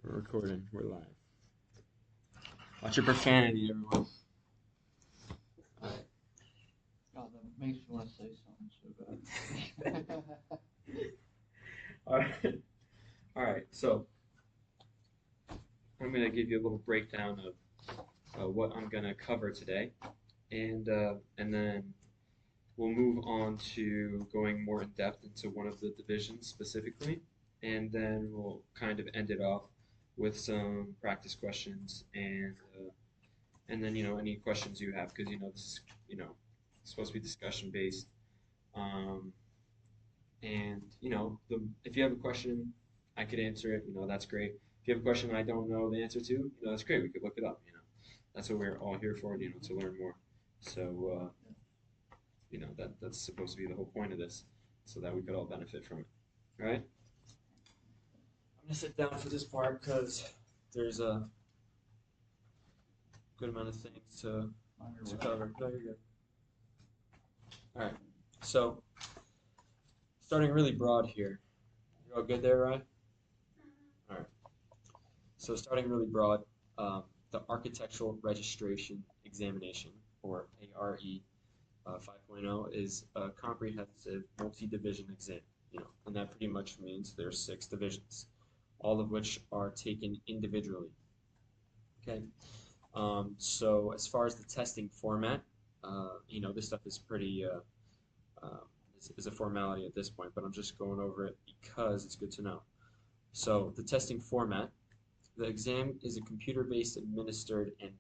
We're recording. We're live. Watch your profanity, everyone. God, that makes me want to say something so bad. All right. All right. So I'm gonna give you a little breakdown of what I'm gonna cover today, and then we'll move on to going more in depth into one of the divisions specifically, and then we'll kind of end it off with some practice questions and then any questions you have, because this is supposed to be discussion based. And if you have a question, I could answer it. That's great. If you have a question I don't know the answer to, that's great. We could look it up. That's what we're all here for. To learn more. So that's supposed to be the whole point of this, so that we could all benefit from it. All right. I'm gonna sit down for this part because there's a good amount of things to cover. No, you're good. All right. So starting really broad here. You all good there, Ryan? All right. So starting really broad, the Architectural Registration Examination, or A.R.E. 5.0, is a comprehensive multi-division exam. And that pretty much means there's 6 divisions, all of which are taken individually. Okay. So as far as the testing format, this stuff is pretty is a formality at this point, but I'm just going over it because it's good to know. So the testing format, the exam is a computer-based, administered, and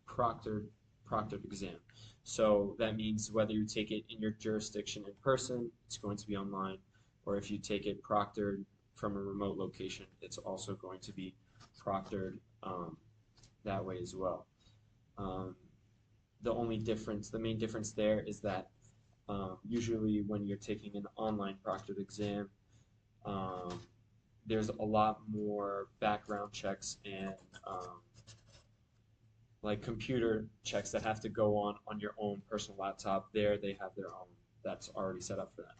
proctored exam. So that means whether you take it in your jurisdiction in person, it's going to be online, or if you take it proctored from a remote location, it's also going to be proctored that way as well. The main difference there is that usually when you're taking an online proctored exam, there's a lot more background checks and like computer checks that have to go on your own personal laptop. There they have their own that's already set up for that.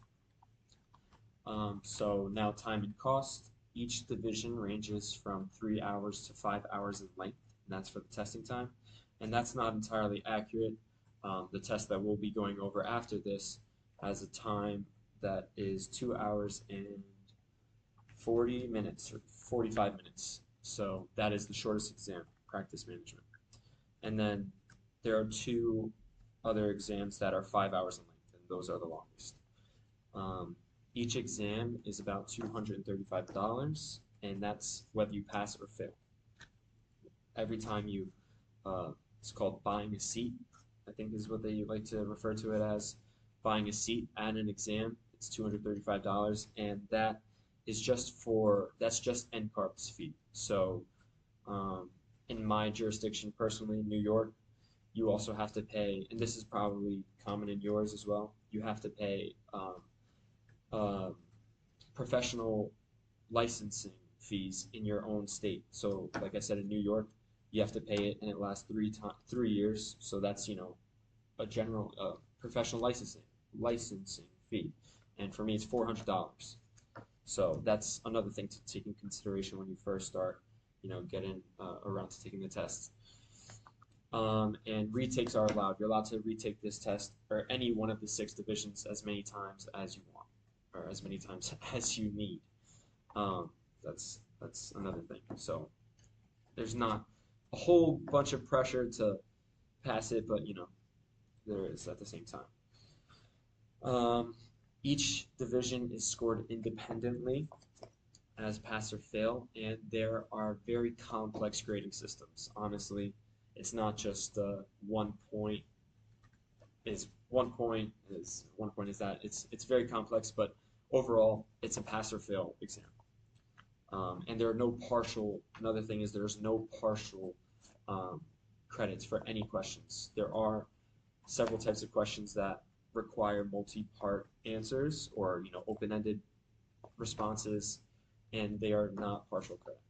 So now time and cost. Each division ranges from 3 hours to 5 hours in length, and that's for the testing time. And that's not entirely accurate. The test that we'll be going over after this has a time that is 2 hours and 40 minutes or 45 minutes. So that is the shortest exam, practice management. And then there are 2 other exams that are 5 hours in length, and those are the longest. Each exam is about $235, and that's whether you pass or fail. Every time you, it's called buying a seat, I think is what they like to refer to it as. Buying a seat at an exam, it's $235, and that's just NCARB's fee. So in my jurisdiction personally, New York, you also have to pay, and this is probably common in yours as well, you have to pay professional licensing fees in your own state. So like I said, in New York, you have to pay it, and it lasts 3 years. So that's a general professional licensing fee, and for me it's $400. So that's another thing to take in consideration when you first start getting around to taking the test. And retakes are allowed. You're allowed to retake this test or any one of the 6 divisions as many times as you want, or as many times as you need. That's another thing. So there's not a whole bunch of pressure to pass it, but there is at the same time. Each division is scored independently as pass or fail, and there are very complex grading systems. Honestly, it's not just 1 point is 1 point is 1 point is that. It's very complex, but overall it's a pass or fail exam. And there are no partial. Another thing is there's no partial credits for any questions. There are several types of questions that require multi-part answers or open-ended responses, and they are not partial credit.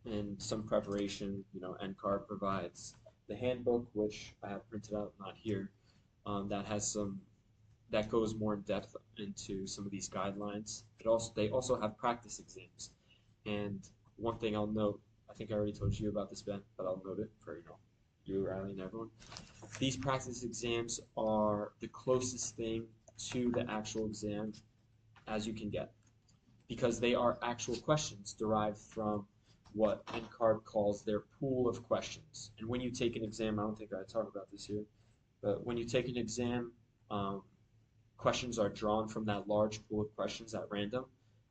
And some preparation, NCARB provides the handbook, which I have printed out, not here, that has some that goes more in depth into some of these guidelines. They also have practice exams. And one thing I'll note, I think I already told you about this, Ben, but I'll note it for you, Riley, and everyone. These practice exams are the closest thing to the actual exam as you can get, because they are actual questions derived from what NCARB calls their pool of questions. And when you take an exam, I don't think I talked about this here, but when you take an exam, um, questions are drawn from that large pool of questions at random,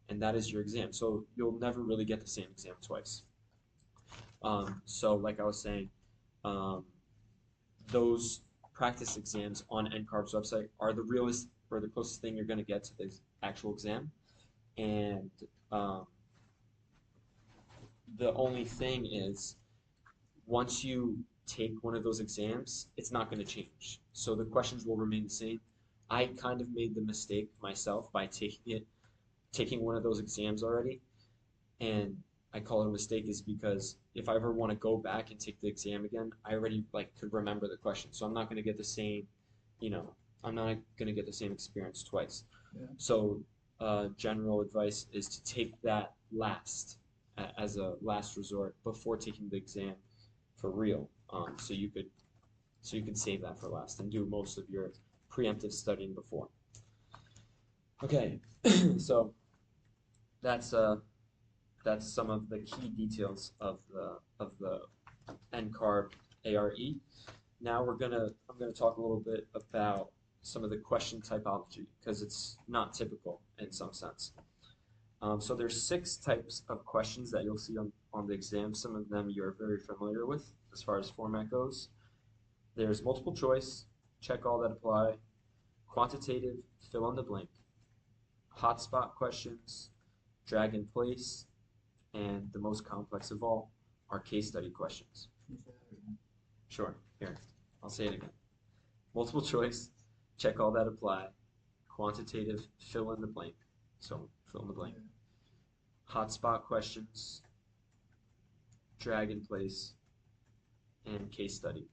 and that is your exam. So you'll never really get the same exam twice. So like I was saying, um, those practice exams on NCARB's website are the realest or the closest thing you're going to get to the actual exam. And um, the only thing is, once you take one of those exams, it's not going to change. So the questions will remain the same. I kind of made the mistake myself by taking one of those exams already, and I call it a mistake is because if I ever want to go back and take the exam again, I already could remember the question, so I'm not going to get the same, you know, I'm not going to get the same experience twice. Yeah. So general advice is to take that last as a last resort before taking the exam for real. So you could save that for last and do most of your preemptive studying before. Okay, so that's some of the key details of the NCARB A.R.E. Now I'm gonna talk a little bit about some of the question typology because it's not typical in some sense. So there's 6 types of questions that you'll see on the exam. Some of them you're very familiar with as far as format goes. There's multiple choice, check all that apply, quantitative, fill in the blank, hotspot questions, drag and place, and the most complex of all are case study questions. Sure, here, I'll say it again. Multiple choice, check all that apply, quantitative, fill in the blank, so fill in the blank, hotspot questions, drag and place, and case study.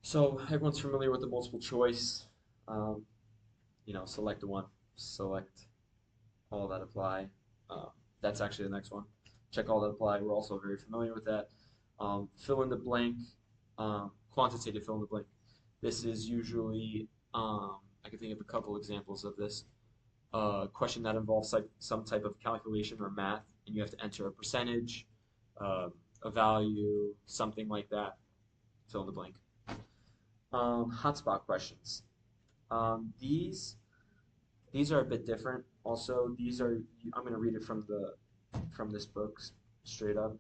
So everyone's familiar with the multiple choice. Select the one, select all that apply. That's actually the next one. Check all that apply. We're also very familiar with that. Fill in the blank, quantitative fill in the blank. This is usually, I can think of a couple examples of this. A question that involves some type of calculation or math, and you have to enter a percentage, a value, something like that. Fill in the blank. Hotspot questions. These are a bit different. Also, I'm going to read it from this book straight up.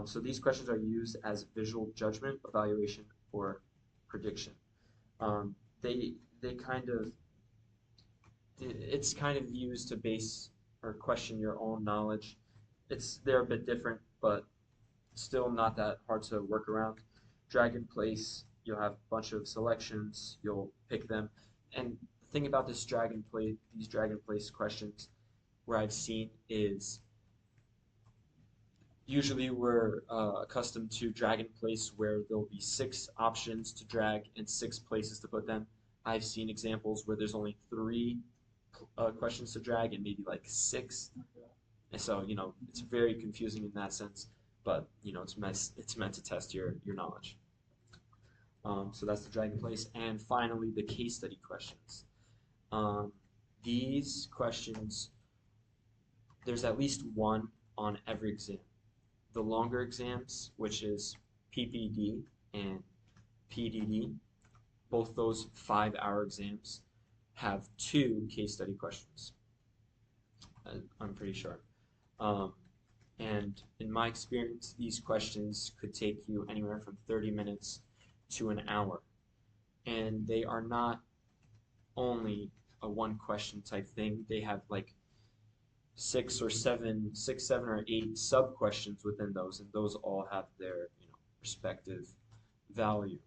So these questions are used as visual judgment, evaluation, or prediction. They kind of it's kind of used to base or question your own knowledge. They're a bit different, but still not that hard to work around. Drag and place. You'll have a bunch of selections. You'll pick them, and the thing about these drag and place questions, where I've seen is usually we're accustomed to drag and place where there'll be 6 options to drag and 6 places to put them. I've seen examples where there's only 3 questions to drag and maybe 6. And so it's very confusing in that sense, but it's meant to test your knowledge. So that's the drag and place, and finally the case study questions. These questions, there's at least one on every exam. The longer exams, which is PPD and PDD, both those 5-hour exams, have 2 case study questions. I'm pretty sure. And in my experience, these questions could take you anywhere from 30 minutes to an hour. And they are not only a 1-question type thing. They have 6, 7, or 8 sub questions within those, and those all have their respective value,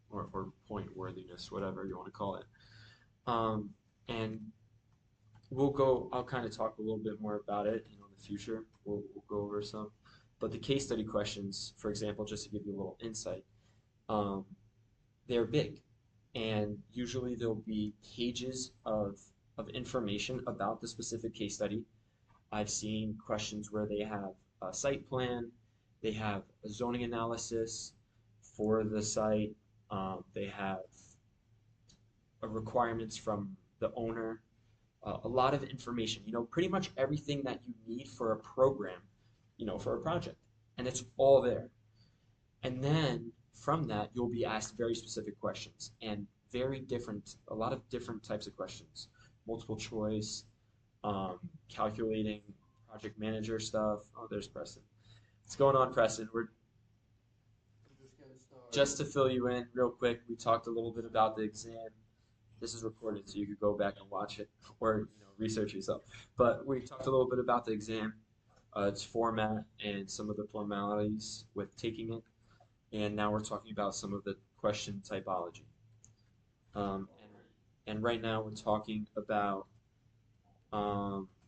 or point worthiness, whatever you want to call it. And I'll kind of talk a little bit more about it in the future. We'll go over some. But the case study questions, for example, just to give you a little insight, they're big, and usually there'll be pages of information about the specific case study. I've seen questions where they have a site plan, they have a zoning analysis for the site, they have requirements from the owner, a lot of information, pretty much everything that you need for a program, for a project. And it's all there. And then from that, you'll be asked very specific questions and a lot of different types of questions. Multiple choice, calculating project manager stuff. Oh, there's Preston. What's going on, Preston? We're Just getting just started. to fill you in real quick. We talked a little bit about the exam. This is recorded, so you could go back and watch it or research yourself. But we talked a little bit about the exam, its format, and some of the formalities with taking it. And now we're talking about some of the question typology. Um, All and, right. and right now we're talking about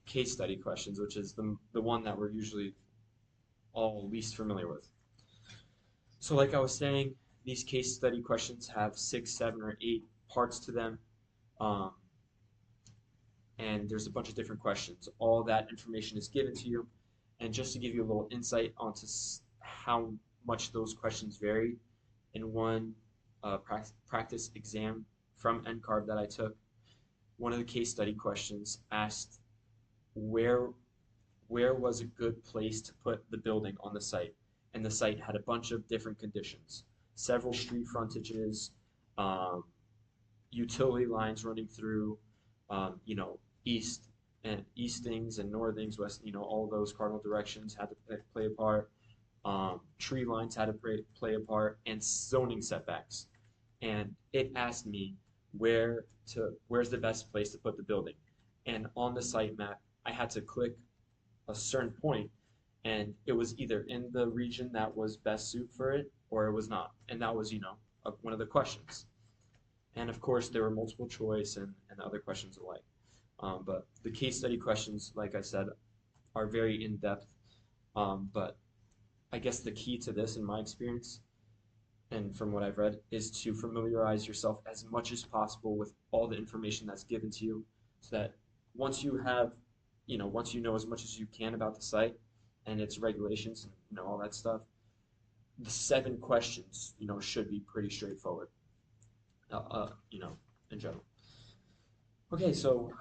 case study questions, which is the one that we're usually all least familiar with. So, like I was saying, these case study questions have 6, 7, or 8 parts to them, um, and there's a bunch of different questions. All that information is given to you, and just to give you a little insight onto how much those questions vary, in one practice exam from NCARB that I took, one of the case study questions asked where where was a good place to put the building on the site, and the site had a bunch of different conditions, several street frontages, um, utility lines running through, east and eastings and northings, west, all those cardinal directions had to play a part. Tree lines had to play a part, and zoning setbacks. And it asked me where's the best place to put the building. And on the site map, I had to click a certain point, and it was either in the region that was best suited for it, or it was not. And that was, one of the questions. And of course, there were multiple choice and other questions alike. But the case study questions, like I said, are very in depth. But I guess the key to this, in my experience, and from what I've read, is to familiarize yourself as much as possible with all the information that's given to you, so that once you have, once you know as much as you can about the site and its regulations and all that stuff, the 7 questions, should be pretty straightforward, you know, in general. Okay, so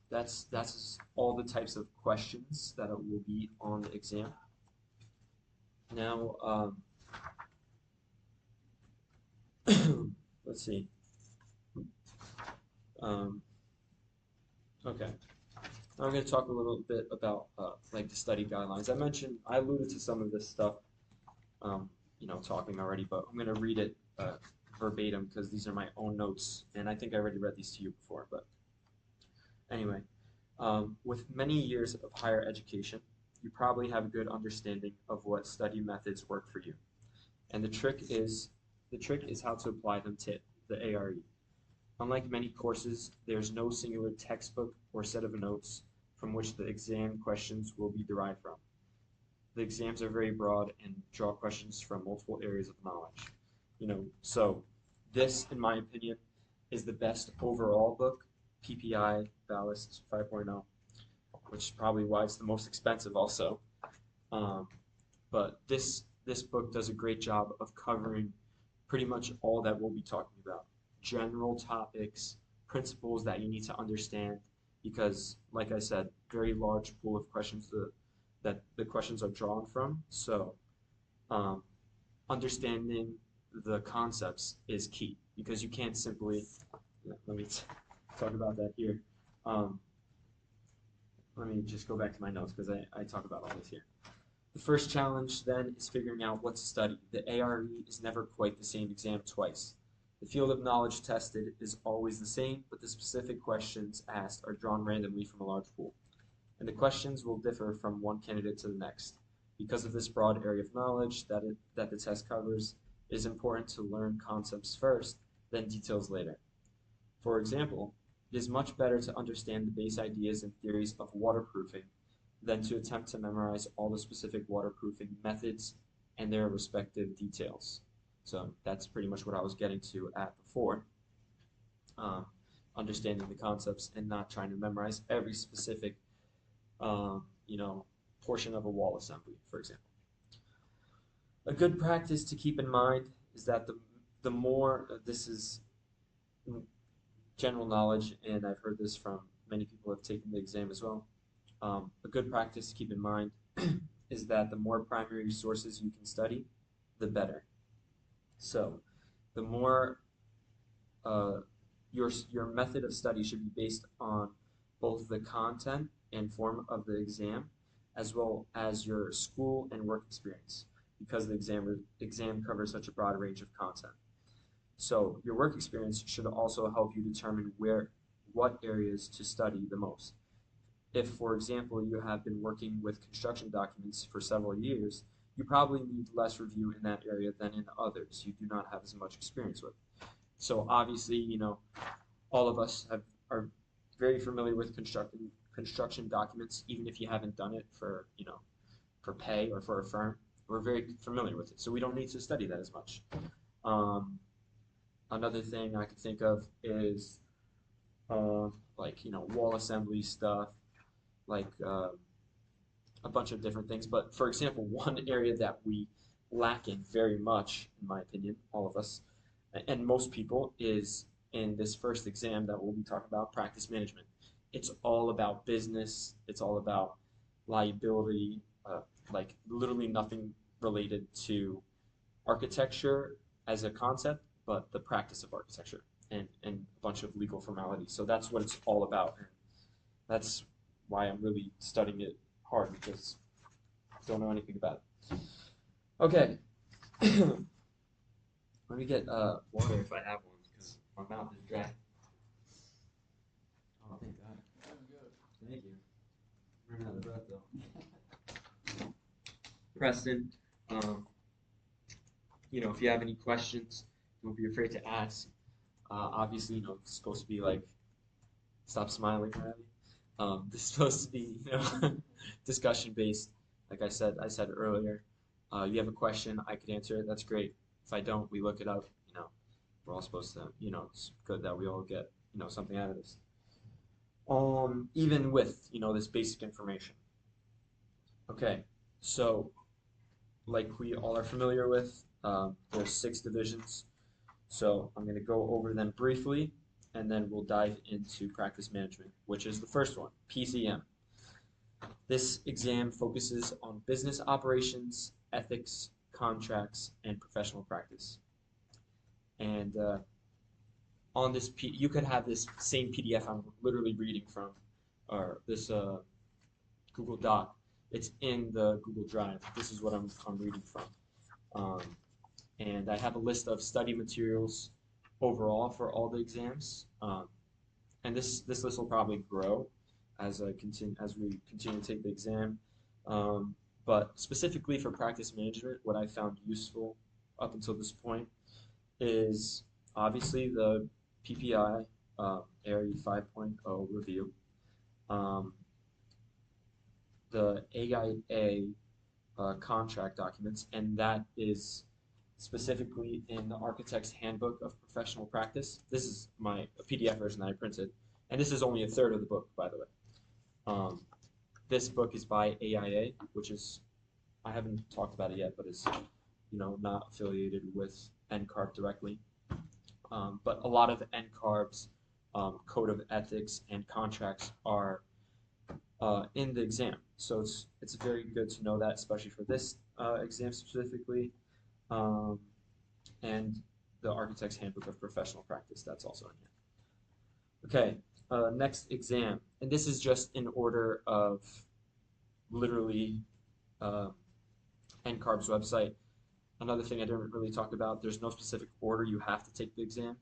that's all the types of questions that will be on the exam. Now, let's see. Um, okay, I'm going to talk a little bit about like the study guidelines. I alluded to some of this stuff, talking already, but I'm going to read it verbatim because these are my own notes, and I think I already read these to you before. But anyway, with many years of higher education, you probably have a good understanding of what study methods work for you, and the trick is how to apply them to the A.R.E. Unlike many courses, there's no singular textbook or set of notes from which the exam questions will be derived from. The exams are very broad and draw questions from multiple areas of knowledge. So this, in my opinion, is the best overall book, PPI Ballast 5.0, which is probably why it's the most expensive also. Um, but this book does a great job of covering pretty much all that we'll be talking about. General topics, principles that you need to understand, because, like I said, very large pool of questions that the questions are drawn from. So, um, understanding the concepts is key, because you can't simply. Let me talk about that here. Um, Let me just go back to my notes because I talk about all this here. The first challenge then is figuring out what to study. The A.R.E. is never quite the same exam twice. The field of knowledge tested is always the same, but the specific questions asked are drawn randomly from a large pool, and the questions will differ from one candidate to the next. Because of this broad area of knowledge that the test covers, it is important to learn concepts first, then details later. For example, it is much better to understand the base ideas and theories of waterproofing than to attempt to memorize all the specific waterproofing methods and their respective details. So that's pretty much what I was getting to at before. Um, Understanding the concepts and not trying to memorize every specific, you know, portion of a wall assembly, for example. A good practice to keep in mind is that the more this is general knowledge, and I've heard this from many people who have taken the exam as well. A good practice to keep in mind is that the more primary sources you can study, the better. So, the more your method of study should be based on both the content and form of the exam, as well as your school and work experience, because the exam covers such a broad range of content. So your work experience should also help you determine what areas to study the most. If, for example, you have been working with construction documents for several years, you probably need less review in that area than in others you do not have as much experience with. So obviously, you know, all of us are very familiar with construction documents, even if you haven't done it for, you know, for pay or for a firm. We're very familiar with it, so we don't need to study that as much. Another thing I could think of is like, you know, wall assembly stuff, like a bunch of different things. But for example, one area that we lack in very much, in my opinion, all of us, and most people, is in this first exam that we'll be talking about, practice management. It's all about business. It's all about liability, like literally nothing related to architecture as a concept, but the practice of architecture and a bunch of legal formalities. So that's what it's all about. And that's why I'm really studying it hard, because I don't know anything about it. Okay. Let me get water if I have one, because my mouth is dry. Oh, thank God. Thank you. I'm running out of breath though. Preston, you know, if you have any questions, don't be afraid to ask. Obviously, you know, it's supposed to be like, stop smiling, Riley. This is supposed to be, you know, discussion based. Like I said earlier, you have a question, I could answer it. That's great. If I don't, we look it up. You know, we're all supposed to. You know, it's good that we all get, you know, something out of this. Even with, you know, this basic information. Okay, so like we all are familiar with, there's 6 divisions. So I'm going to go over them briefly, and then we'll dive into practice management, which is the first one, PcM. This exam focuses on business operations, ethics, contracts, and professional practice. And on this, you could have this same PDF I'm literally reading from, or this Google Doc. It's in the Google Drive. This is what I'm reading from. And I have a list of study materials overall for all the exams. And this list will probably grow as we continue to take the exam. But specifically for practice management, what I found useful up until this point is obviously the PPI A.R.E 5.0 review, the AIA contract documents, and that is specifically in the Architect's Handbook of Professional Practice. This is my PDF version that I printed, and this is only a third of the book, by the way. This book is by AIA, which is, I haven't talked about it yet, but is, you know, not affiliated with NCARB directly. But a lot of NCARB's code of ethics and contracts are in the exam. So it's very good to know that, especially for this exam specifically. And the Architect's Handbook of Professional Practice, that's also in here. Okay, next exam. And this is just in order of literally NCARB's website. Another thing I didn't really talk about, there's no specific order you have to take the exam,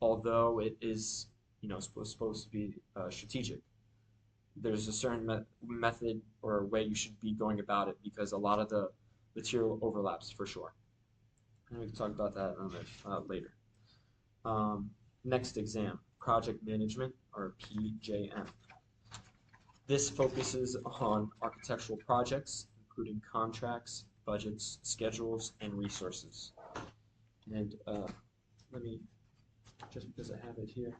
although it is, you know, supposed to be strategic. There's a certain method or way you should be going about it, because a lot of the material overlaps for sure. And we can talk about that later. Next exam, project management, or PjM. This focuses on architectural projects, including contracts, budgets, schedules, and resources. And let me, just because I have it here,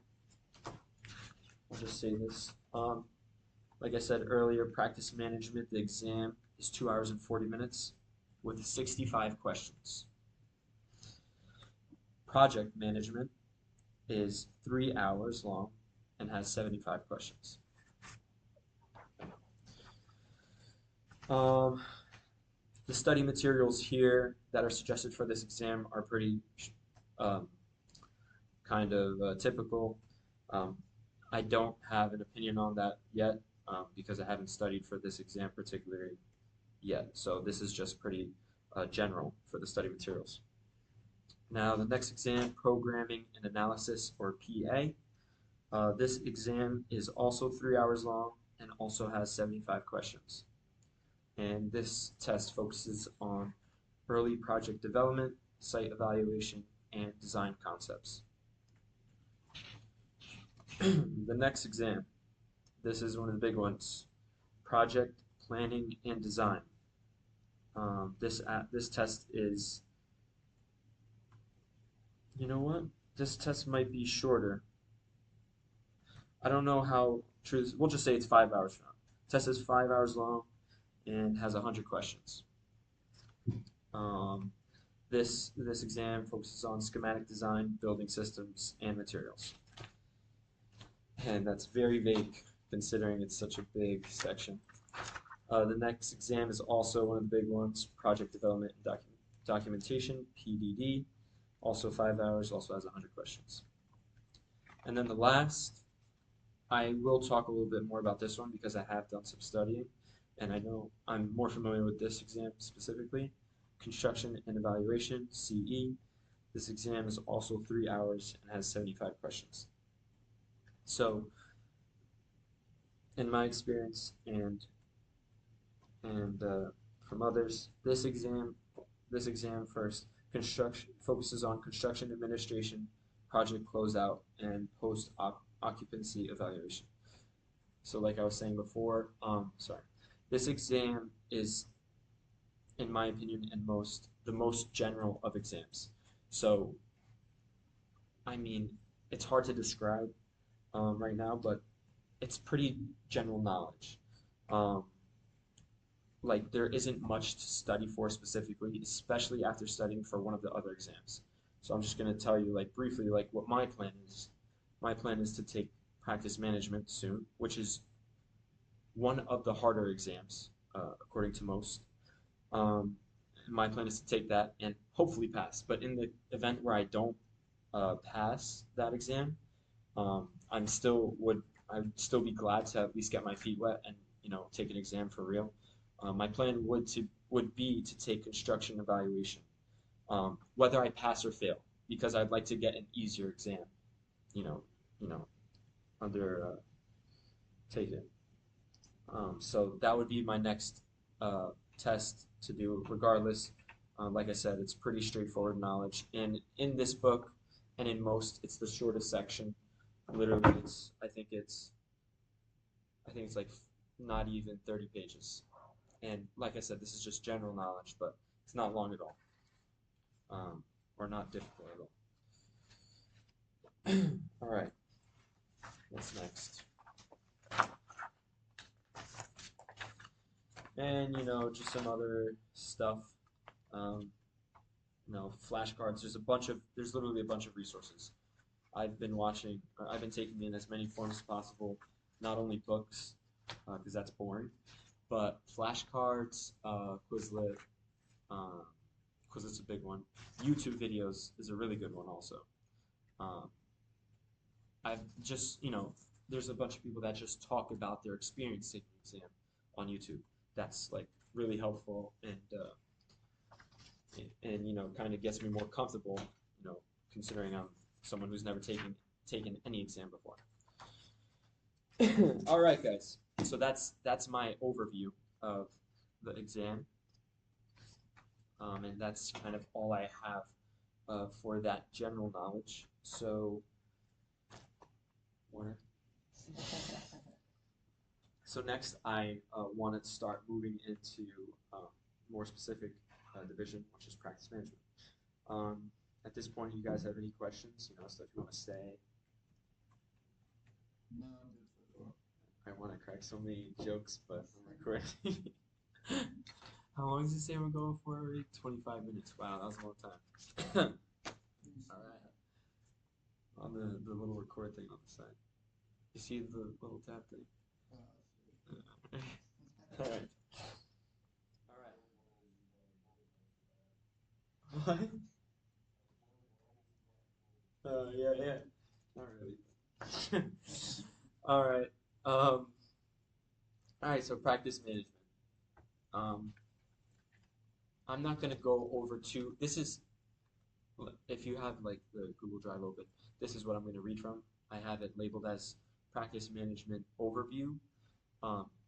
I'll just say this. Like I said earlier, practice management, the exam is 2 hours and 40 minutes with 65 questions. Project management is 3 hours long and has 75 questions. The study materials here that are suggested for this exam are pretty um, kind of typical. Um, I don't have an opinion on that yet because I haven't studied for this exam particularly yet. So this is just pretty general for the study materials. Now the next exam, Programming and Analysis, or PA. This exam is also 3 hours long and also has 75 questions. And this test focuses on early project development, site evaluation, and design concepts. The next exam, this is one of the big ones, Project Planning and Design. This test is, you know what? This test might be shorter. I don't know how true. We'll just say it's 5 hours long. Test is 5 hours long and has 100 questions. Um, this exam focuses on schematic design, building systems, and materials. And that's very vague considering it's such a big section. The next exam is also one of the big ones, Project Development and Documentation, PDD, also 5 hours, also has 100 questions. And then the last, I will talk a little bit more about this one because I have done some studying, and I know I'm more familiar with this exam specifically, Construction and Evaluation, CE. This exam is also 3 hours and has 75 questions. So, in my experience and from others, this exam first focuses on construction administration, project closeout, and post occupancy evaluation. So, like I was saying before, this exam is, in my opinion, the most general of exams. So, I mean, it's hard to describe right now, but it's pretty general knowledge. Um, like there isn't much to study for specifically, especially after studying for one of the other exams. So I'm just going to tell you like briefly like what my plan is. My plan is to take practice management soon, which is one of the harder exams according to most. Um, my plan is to take that and hopefully pass. But in the event where I don't pass that exam, I'd still be glad to at least get my feet wet and take an exam for real. My plan would be to take construction evaluation, whether I pass or fail, because I'd like to get an easier exam, you know, you know, under take it. So that would be my next test to do, regardless. Like I said, it's pretty straightforward knowledge, and in this book, and in most, it's the shortest section. Literally, I think it's like not even 30 pages. And like I said, this is just general knowledge, but it's not long at all, or not difficult at all. All right, what's next? And just some other stuff. Flashcards. There's literally a bunch of resources. I've been taking in as many forms as possible, not only books, because that's boring, but flashcards, Quizlet. Quizlet's a big one. YouTube videos is a really good one also. Um, I've just, there's a bunch of people that just talk about their experience taking the exam on YouTube. That's like really helpful and kind of gets me more comfortable, considering I'm someone who's never taken any exam before. All right, guys. So that's my overview of the exam, and that's kind of all I have for that general knowledge. So, so next I want to start moving into more specific division, which is practice management. At this point, you guys have any questions? Stuff you want to say? No, I'm good for the I want to crack so many jokes, but I'm recording. How long does it say we're going for already? 25 minutes. Wow, that was a long time. All right. On the little record thing on the side. You see the little tab thing? All right. All right. What? Yeah, yeah. Not really. All right. All right. So practice management. Um, I'm not gonna go over to. This is if you have like the Google Drive open. This is what I'm gonna read from. I have it labeled as practice management overview.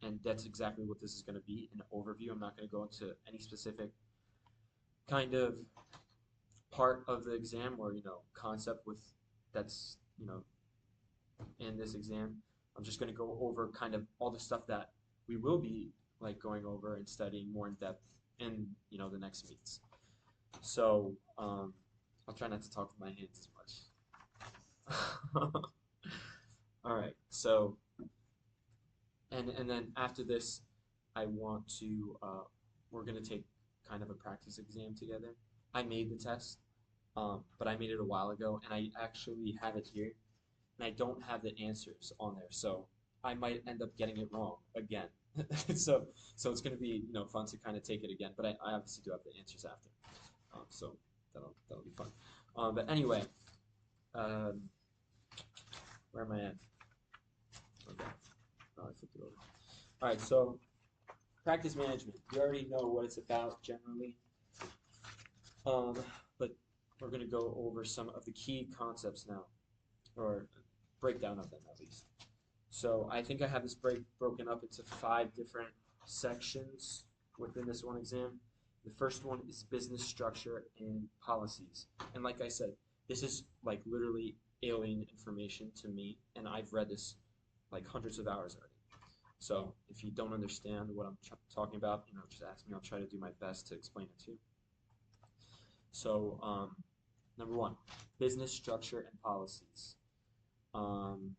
And that's exactly what this is going to be, an overview. I'm not going to go into any specific kind of part of the exam or concept with that's in this exam. I'm just going to go over kind of all the stuff that we will be like going over and studying more in depth in the next meets. So I'll try not to talk with my hands as much. All right. So and then after this, I want to we're gonna take kind of a practice exam together. I made the test, but I made it a while ago, and I actually have it here, and I don't have the answers on there, so I might end up getting it wrong again. So it's gonna be fun to kind of take it again, but I obviously do have the answers after, so that'll be fun. But anyway, um, where am I at? Okay, oh, I flipped it over. All right, so practice management. You already know what it's about generally, but we're going to go over some of the key concepts now, or breakdown of them at least. So I think I have this broken up into 5 different sections within this one exam. The first one is business structure and policies. And like I said, this is like literally alien information to me, and I've read this like hundreds of hours already. So if you don't understand what I'm talking about, just ask me. I'll try to do my best to explain it to you. So number 1, business structure and policies. Um,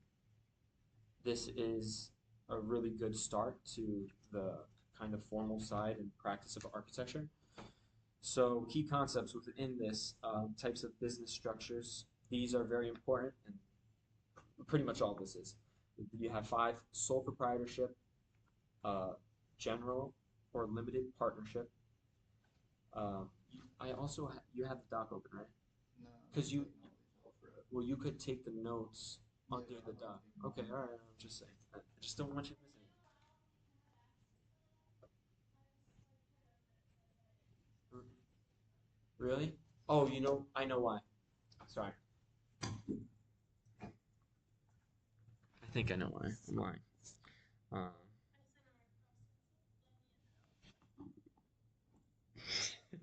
this is a really good start to the kind of formal side and practice of architecture. So key concepts within this, types of business structures. These are very important, and pretty much all this is. You have 5: sole proprietorship, uh, general or limited partnership. I also you have the doc open, right? No, Because I'm taking all these off for it. well, you could take the notes Yeah, under the I'm doc. taking Okay, them all off. right. I'm just saying. I just don't want you missing. Really? Oh, I know why. Sorry. I think I know why. I'm lying. Um,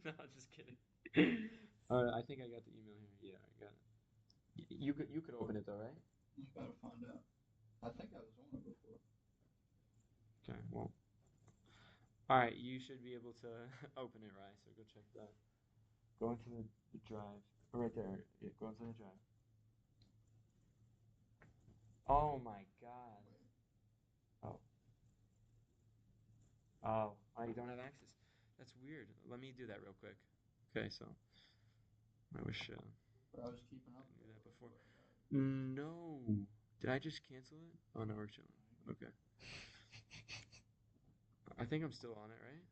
no, just kidding. I think I got the email here. Yeah, I got it. You could open it though, right? I gotta find out. I think I was on it before. Okay. Well, all right. You should be able to open it, right? So go check that. Go into the drive. Oh, right there. Yeah, go into the drive. Oh my God. Wait, Oh. Oh. Oh, you don't have access. That's weird. Let me do that real quick. Okay, so I wish but I was keeping up I with knew it that before. before I got it. No. Did I just cancel it? Oh no, we're chilling. Okay. I think I'm still on it, right?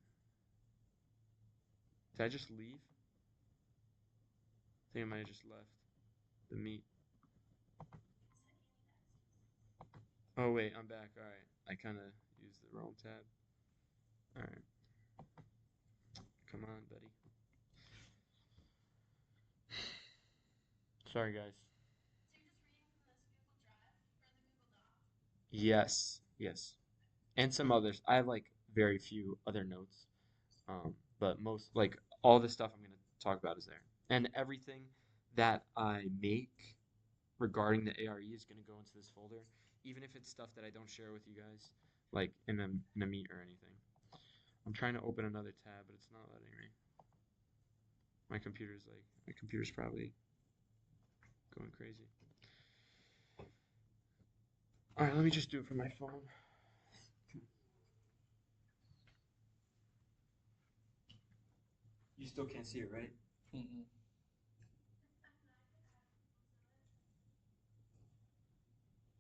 Did I just leave? I think I might have just left the meet. Oh wait, I'm back. All right. I kind of used the wrong tab. All right. Come on, buddy. Sorry, guys. Yes. Yes. And some others. I have like very few other notes. But most like all the stuff I'm going to talk about is there. And everything that I make regarding the ARE is going to go into this folder, even if it's stuff that I don't share with you guys, like in a meet or anything. I'm trying to open another tab, but it's not letting me. My computer's probably going crazy. All right, let me just do it from my phone. You still can't see it, right? Mm-mm.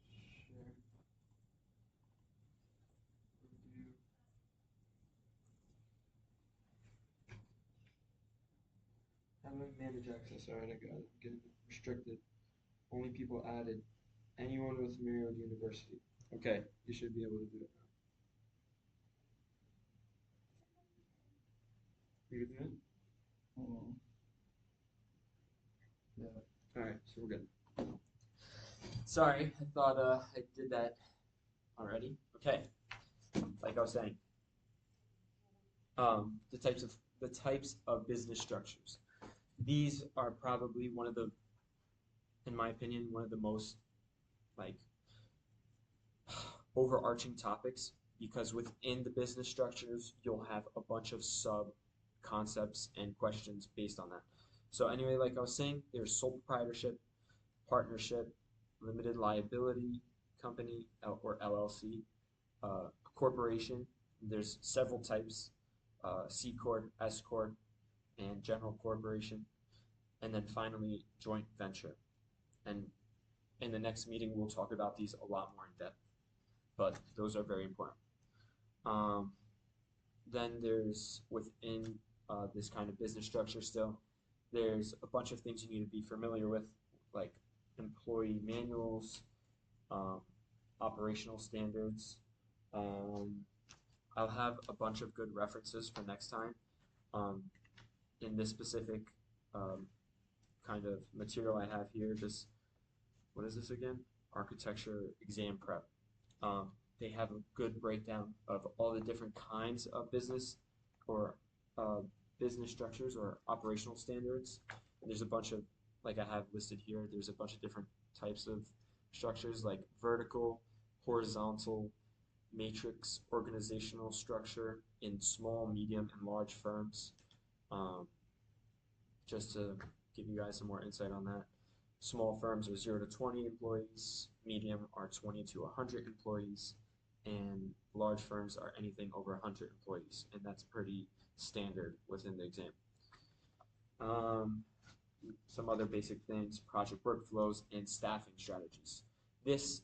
Share. Review. How do I manage access? All right, I got it. I'm getting restricted. Only people added. Anyone with Maryland University. Okay, you should be able to do it now. You can do it? Mm-mm. Yeah. All right, so we're good. Sorry, I thought I did that already. Okay, like I was saying, the types of business structures. These are probably one of the, in my opinion, one of the most like overarching topics because within the business structures you'll have a bunch of sub concepts and questions based on that. So anyway, like I was saying, there's sole proprietorship, partnership, limited liability company or LLC, corporation. There's several types: C corp, S corp, and general corporation, and then finally joint venture. And in the next meeting, we'll talk about these a lot more in depth, but those are very important. Um, then there's within this kind of business structure still, there's a bunch of things you need to be familiar with, like employee manuals, um, operational standards. Um, I'll have a bunch of good references for next time. Um, in this specific um, kind of material I have here, this, what is this again? Architecture exam prep. They have a good breakdown of all the different kinds of business or uh, business structures or operational standards. And there's a bunch of, like I have listed here, there's a bunch of different types of structures like vertical, horizontal, matrix organizational structure in small, medium, and large firms. Um, just to give you guys some more insight on that. Small firms are 0 to 20 employees, medium are 20 to 100 employees, and large firms are anything over 100 employees, and that's pretty standard within the exam. Some other basic things: project workflows and staffing strategies. This,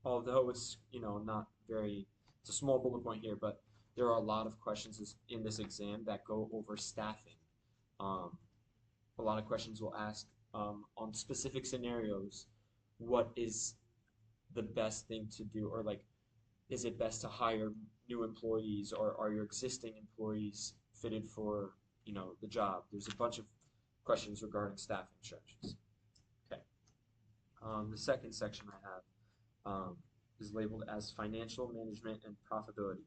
although it's not very, it's a small bullet point here, but there are a lot of questions in this exam that go over staffing. Um, a lot of questions will ask on specific scenarios, what is the best thing to do, or like, is it best to hire new employees, or are your existing employees fitted for the job? There's a bunch of questions regarding staffing strategies. Okay. The second section I have is labeled as financial management and profitability.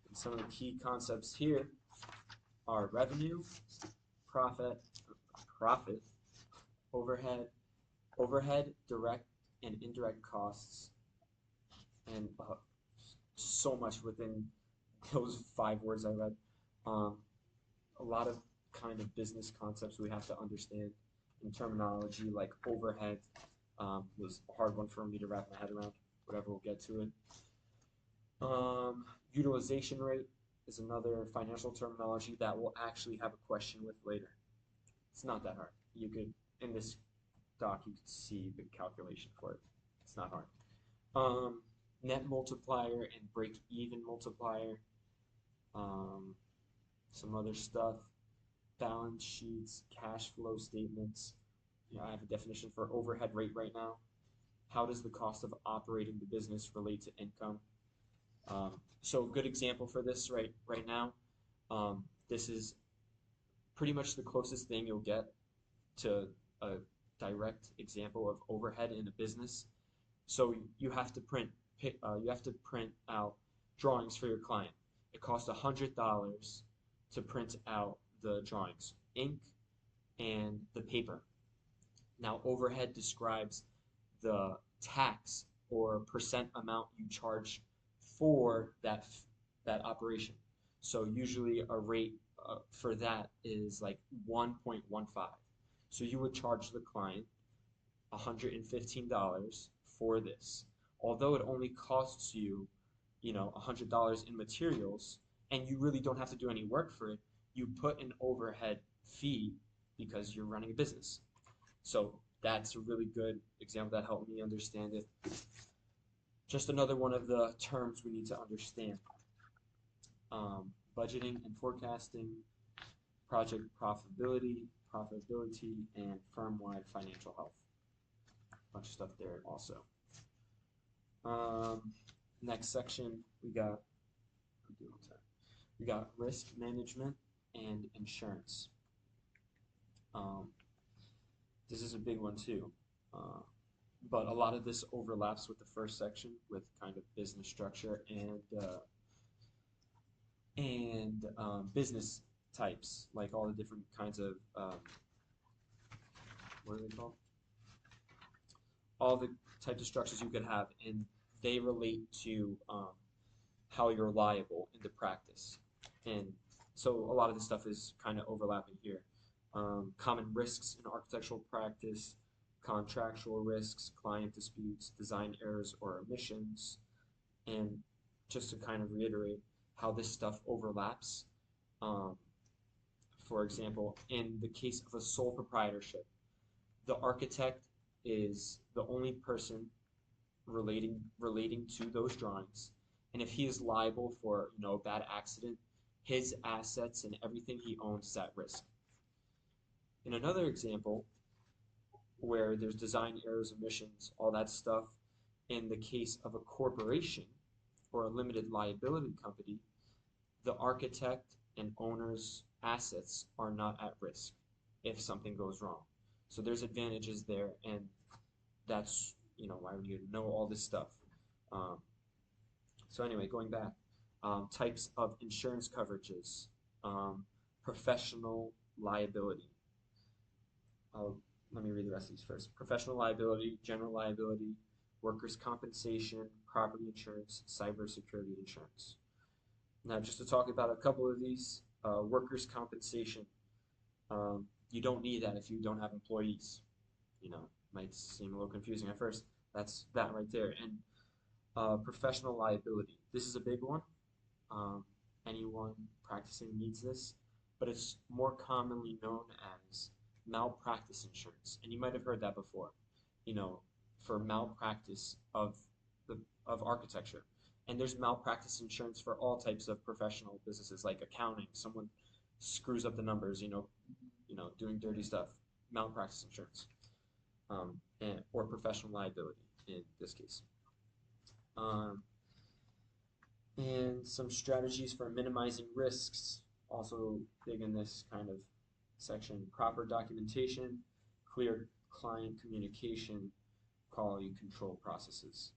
And some of the key concepts here are revenue, profit, overhead, direct and indirect costs, and so much within those 5 words I read. A lot of kind of business concepts we have to understand in terminology, like overhead was a hard one for me to wrap my head around. Whatever, we'll get to it. Utilization rate is another financial terminology that we'll actually have a question with later. It's not that hard. You could, in this doc, you could see the calculation for it. It's not hard. Net multiplier and break-even multiplier. Some other stuff. Balance sheets, cash flow statements. I have a definition for overhead rate right now. How does the cost of operating the business relate to income? So a good example for this right now. This is pretty much the closest thing you'll get to a direct example of overhead in a business. So you have to print out drawings for your client. It costs $100 to print out the drawings, ink, and the paper. Now, overhead describes the tax or percent amount you charge for that operation. So usually a rate for that is like 1.15. So you would charge the client $115 for this. Although it only costs you, $100 in materials, and you really don't have to do any work for it, you put an overhead fee because you're running a business. So that's a really good example that helped me understand it. Just another one of the terms we need to understand. Budgeting and forecasting, project profitability, and firm-wide financial health. Bunch of stuff there also. Next section, we got risk management and insurance. This is a big one too, but a lot of this overlaps with the first section with kind of business structure and business types, like all the different kinds of what are they called? All the types of structures you could have, and they relate to how you're liable in the practice. And so a lot of this stuff is kind of overlapping here. Common risks in architectural practice, contractual risks, client disputes, design errors or omissions, and just to kind of reiterate how this stuff overlaps. For example, in the case of a sole proprietorship, the architect is the only person relating to those drawings, and if he is liable for a bad accident, his assets and everything he owns is at risk. In another example, where there's design errors, omissions, all that stuff, in the case of a corporation or a limited liability company, the architect and owner's assets are not at risk if something goes wrong. So there's advantages there, and that's why we need to know all this stuff. So anyway, going back, types of insurance coverages, professional liability. Let me read the rest of these first. Professional liability, general liability, workers' compensation, property insurance, cybersecurity insurance. Now, just to talk about a couple of these, workers' compensation. You don't need that if you don't have employees. Might seem a little confusing at first. That's that right there. And professional liability. This is a big one. Anyone practicing needs this, but it's more commonly known as malpractice insurance. And you might have heard that before, for malpractice of architecture. And there's malpractice insurance for all types of professional businesses, like accounting. Someone screws up the numbers, doing dirty stuff. Malpractice insurance, or professional liability in this case. And some strategies for minimizing risks, also big in this kind of section. Proper documentation, clear client communication, quality control processes.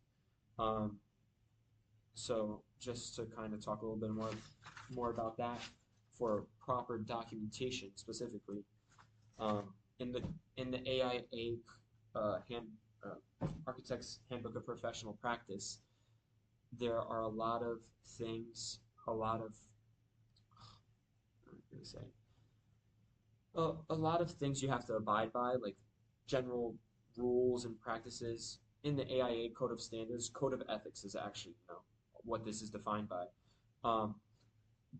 So just to kind of talk a little bit more about that, for proper documentation specifically, in the AIA Architect's Handbook of Professional Practice, there are a lot of things, a lot of things you have to abide by, like general rules and practices. In the AIA Code of Standards, Code of Ethics is actually what this is defined by.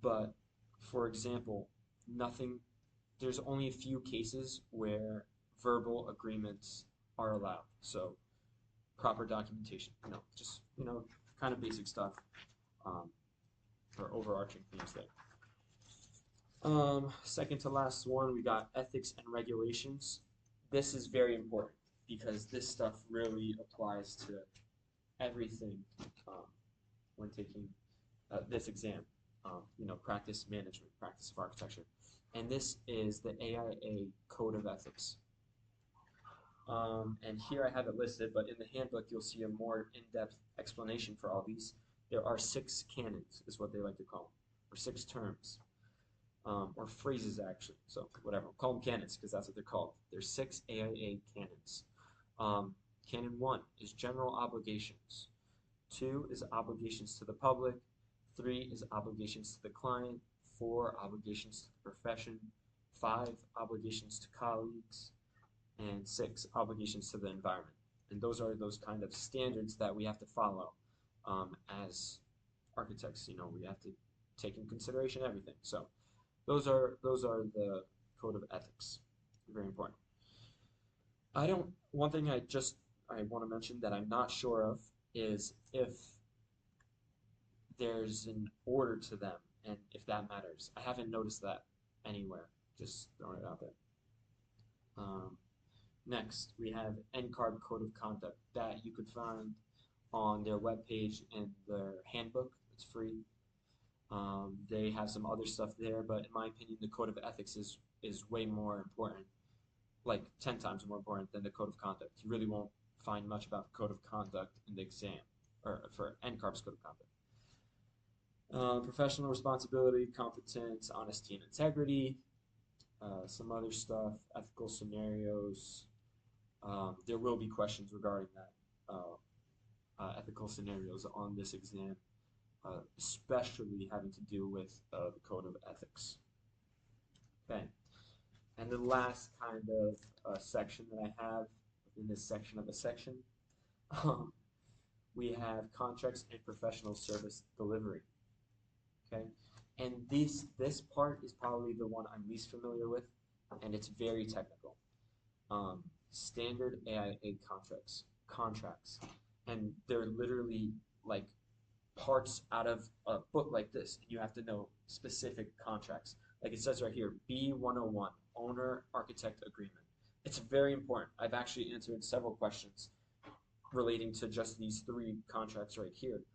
But for example, there's only a few cases where verbal agreements are allowed. So proper documentation, just kind of basic stuff for overarching themes there. Second to last one, we got ethics and regulations. This is very important because this stuff really applies to everything when taking this exam. Practice management, practice of architecture. And this is the AIA Code of Ethics. And here I have it listed, but in the handbook you'll see a more in-depth explanation for all these. There are 6 canons, is what they like to call them, or 6 terms, or phrases actually. So whatever, call them canons because that's what they're called. There's 6 AIA canons. Canon 1 is general obligations. 2 is obligations to the public. 3 is obligations to the client. 4 obligations to the profession, 5 obligations to colleagues, and 6 obligations to the environment. And those are those kind of standards that we have to follow as architects. We have to take in consideration everything. So those are the code of ethics. Very important. One thing I want to mention that I'm not sure of is if there's an order to them and if that matters. I haven't noticed that anywhere. Just throwing it out there. Next, we have NCARB Code of Conduct that you could find on their webpage and their handbook. It's free. They have some other stuff there, but in my opinion, the Code of Ethics is way more important, like 10 times more important than the Code of Conduct. You really won't find much about the Code of Conduct in the exam, or for NCARB's Code of Conduct. Professional responsibility, competence, honesty, and integrity. Some other stuff, ethical scenarios. There will be questions regarding that, ethical scenarios on this exam, especially having to do with the Code of Ethics. Okay, and the last kind of section that I have in this section of a section, we have contracts and professional service delivery. Okay, and this part is probably the one I'm least familiar with, and it's very technical. Standard AIA contracts, and they're literally like parts out of a book like this, and you have to know specific contracts. Like it says right here, B101, Owner Architect Agreement. It's very important. I've actually answered several questions relating to just these 3 contracts right here,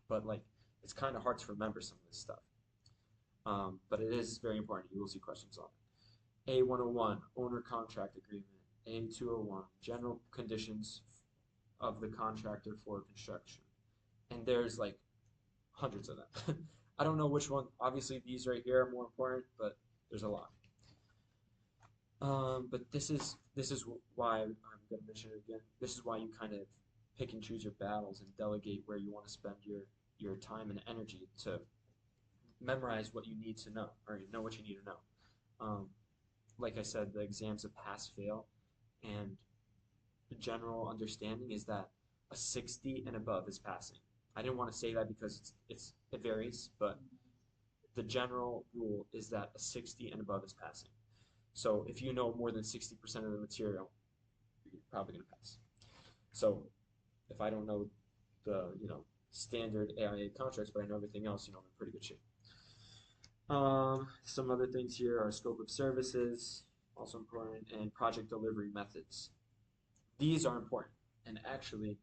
but like it's kind of hard to remember some of this stuff. But it is very important. You will see questions on it. A101, Owner Contract Agreement. A201, General Conditions of the Contractor for Construction. And there's like hundreds of them. I don't know which one. Obviously, these right here are more important, but there's a lot. But this is why I'm going to mention it again. This is why you kind of pick and choose your battles and delegate where you want to spend your time and energy to memorize what you need to know, or know what you need to know. Like I said, the exam's a pass-fail, and the general understanding is that a 60 and above is passing. I didn't want to say that because it varies, but the general rule is that a 60 and above is passing. So if you know more than 60% of the material, you're probably going to pass. So if I don't know the standard AIA contracts, but I know everything else, I'm in pretty good shape. Some other things here are scope of services, also important, and project delivery methods. These are important, and actually,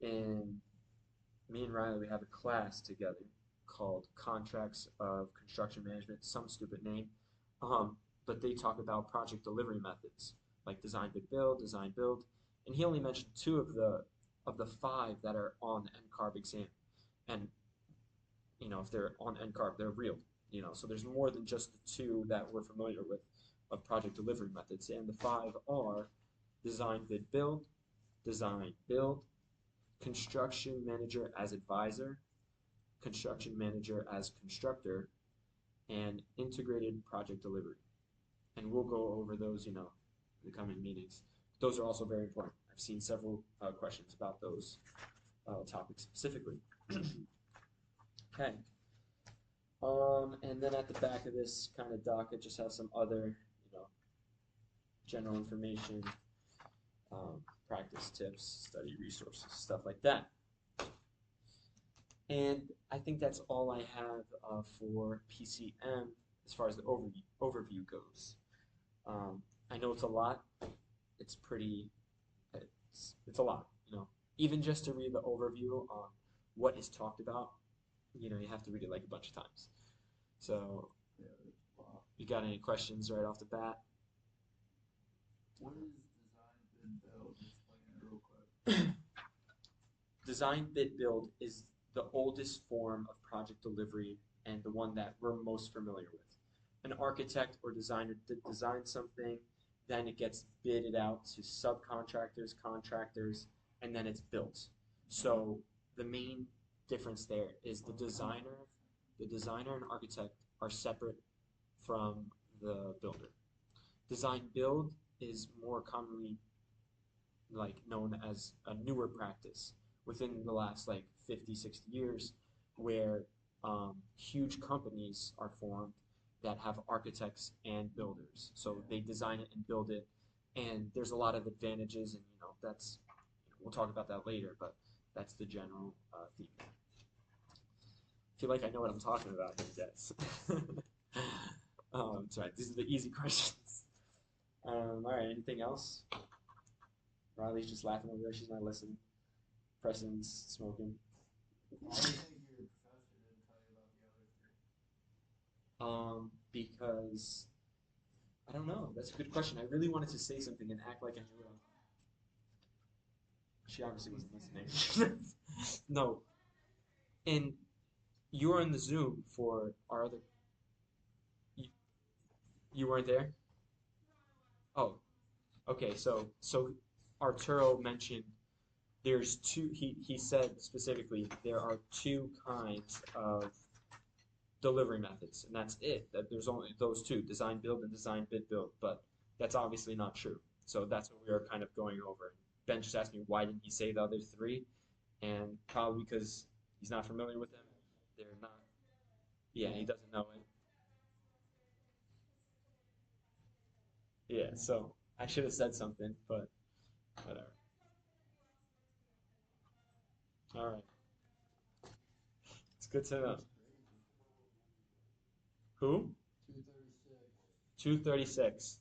me and Riley, we have a class together called Contracts of Construction Management, some stupid name, but they talk about project delivery methods, like design, bid, build, and he only mentioned 2 of the 5 that are on the NCARB exam, and if they're on NCARB, they're real. So there's more than just the 2 that we're familiar with of project delivery methods, and the 5 are design, bid, build, construction manager as advisor, construction manager as constructor, and integrated project delivery. And we'll go over those, in the coming meetings. Those are also very important. I've seen several questions about those topics specifically. Okay. And then at the back of this kind of docket just has some other, general information, practice tips, study resources, stuff like that. And I think that's all I have for PcM as far as the overview goes. I know it's a lot. It's a lot, Even just to read the overview on what is talked about, you have to read it like a bunch of times. So, you got any questions right off the bat? What is design, bid, build? Explain it real quick. Design, bid, build is the oldest form of project delivery and the one that we're most familiar with. An architect or designer designs something, then it gets bidded out to subcontractors, contractors, and then it's built. So the main difference there is the designer and architect are separate from the builder. Design build is more commonly like known as a newer practice within the last like 50, 60 years where huge companies are formed that have architects and builders. So they design it and build it, and there's a lot of advantages, and that's we'll talk about that later, but that's the general theme. I feel like I know what I'm talking about here, guys. Sorry, these are the easy questions. All right, anything else? Riley's just laughing over there. She's not listening. Preston's smoking. Why do you think your professor didn't tell you about the other three? Because I don't know. That's a good question. I really wanted to say something and act like I knew it. She obviously wasn't listening. No, and you were on the Zoom for our other. You, you weren't there. Oh, okay. So Arturo mentioned there's two. He said specifically there are two kinds of delivery methods, and that's it. That there's only those two: design build and design bid build. But that's obviously not true. So that's what we are kind of going over. Ben just asked me why didn't he say the other three, and probably because he's not familiar with them. They're not. Yeah, he doesn't know it. Yeah, so I should have said something, but whatever. All right, it's good to know. Who? 236. 236.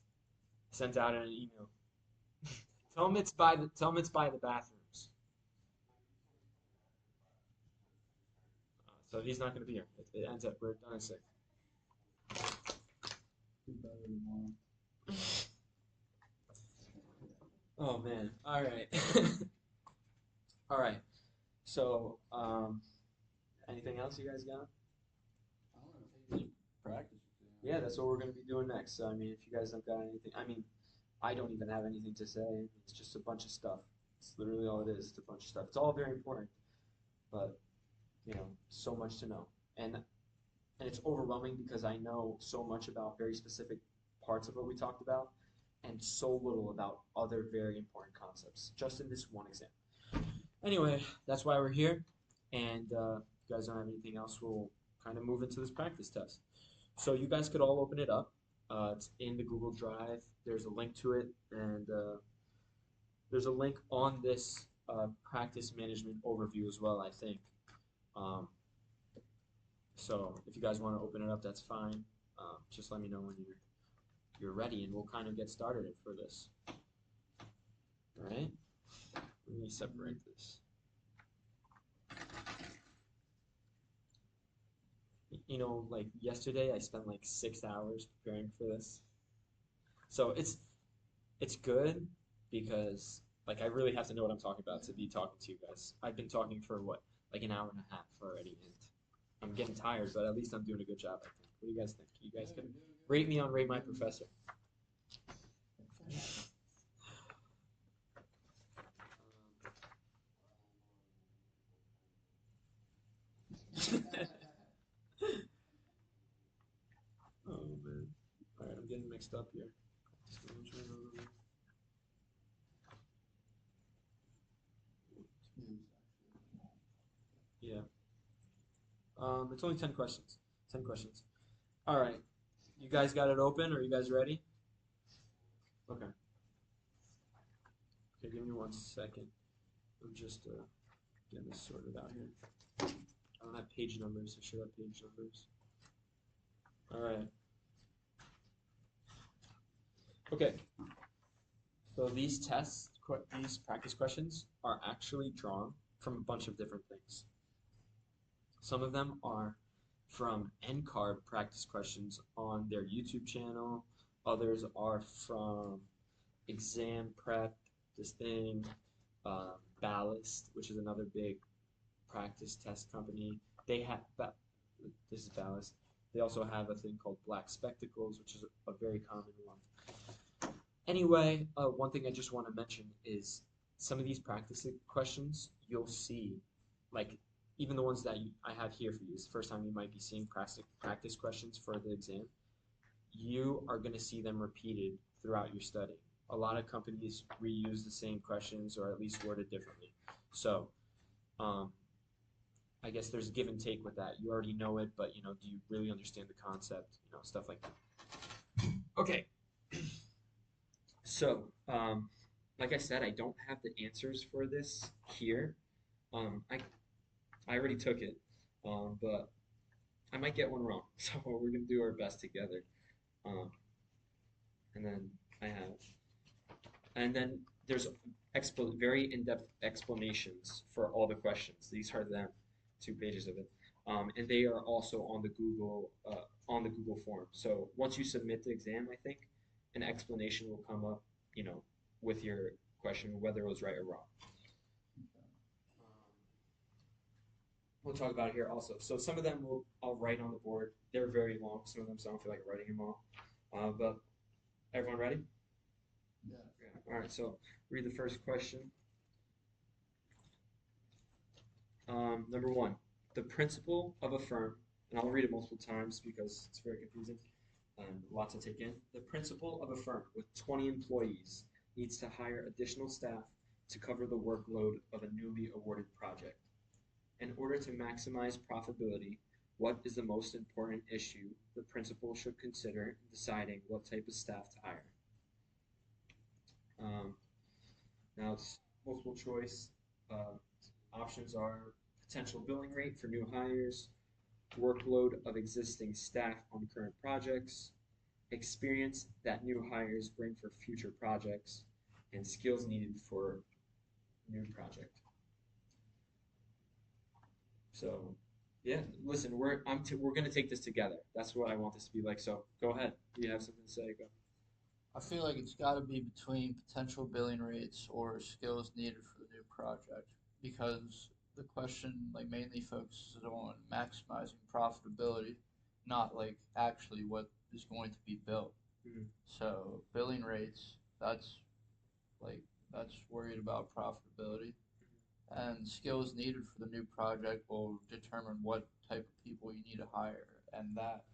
Sent out in an email. Tell him it's by the bathrooms. So he's not going to be here. It ends up we're done at 6. Do better tomorrow. Oh man. All right. All right. So anything else you guys got? I want to take this practice exam. Yeah, that's what we're going to be doing next. So I mean, if you guys don't got anything, I mean, I don't even have anything to say. It's just a bunch of stuff. It's literally all it is. It's a bunch of stuff. It's all very important, but so much to know. And it's overwhelming because I know so much about very specific parts of what we talked about and so little about other very important concepts, just in this one exam. Anyway, that's why we're here. And if you guys don't have anything else, we'll kind of move into this practice test. So you guys could all open it up. It's in the Google Drive. There's a link to it, and there's a link on this practice management overview as well, I think. Um, so if you guys want to open it up, that's fine. Just let me know when you're ready, and we'll kind of get started for this. All right. Let me separate this. Like yesterday, I spent like 6 hours preparing for this. So it's good because like I really have to know what I'm talking about to be talking to you guys. I've been talking for what, like an hour and a half already, and I'm getting tired, but at least I'm doing a good job, I think. What do you guys think? You guys can rate me on Rate My Professor. Oh man. All right, I'm getting mixed up here. Yeah. It's only 10 questions. 10 questions. All right. You guys got it open? Are you guys ready? Okay. Okay, give me 1 second. I'm just getting this sorted out here. I don't have page numbers. I should have page numbers. All right. Okay. So these these practice questions are actually drawn from a bunch of different things. Some of them are from NCARB practice questions on their YouTube channel. Others are from exam prep, this thing, Ballast, which is another big practice test company. They have this is Ballast. They also have a thing called Black Spectacles, which is a very common one. Anyway, one thing I just want to mention is some of these practice questions you'll see, like even the ones that I have here for you, it's the first time you might be seeing practice questions for the exam. You are going to see them repeated throughout your study. A lot of companies reuse the same questions or at least word it differently. So, um, I guess there's give and take with that. You already know it, but do you really understand the concept? Stuff like that. Okay. So, like I said, I don't have the answers for this here. I already took it, but I might get one wrong. So we're gonna do our best together. Um, and then I have, and then there's very in-depth explanations for all the questions. These are them, 2 pages of it, and they are also on the Google form. So once you submit the exam, I think an explanation will come up, you know, with your question whether it was right or wrong. We'll talk about it here also. So some of them I'll write on the board. They're very long. Some of them, so I don't feel like writing them all. But everyone ready? Yeah. All right. So read the first question. Number one, the principal of a firm, and I'll read it multiple times because it's very confusing and a lot to take in. The principal of a firm with 20 employees needs to hire additional staff to cover the workload of a newly awarded project. In order to maximize profitability, what is the most important issue the principal should consider in deciding what type of staff to hire? Um, Now it's multiple choice. Options are potential billing rate for new hires, workload of existing staff on current projects, experience that new hires bring for future projects, and skills needed for new project. So, yeah, listen, we're gonna take this together. That's what I want this to be like. So, go ahead. Do you have something to say? Go. I feel like it's got to be between potential billing rates or skills needed for the new project because the question like mainly focuses on maximizing profitability, not like actually what is going to be built. Mhm. So billing rates, like that's worried about profitability, and skills needed for the new project will determine what type of people you need to hire, and that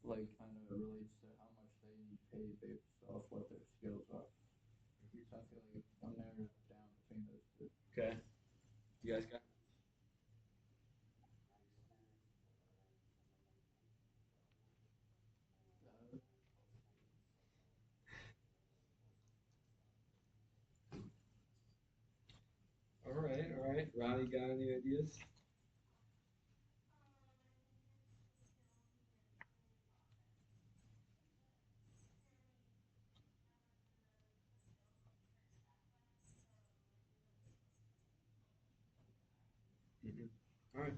like kind of relates to how much they need paid based off what their skills are. So I feel like one narrows it down between those two. Okay. You guys got. All right. All right. Riley, got any ideas? Mhm. All right.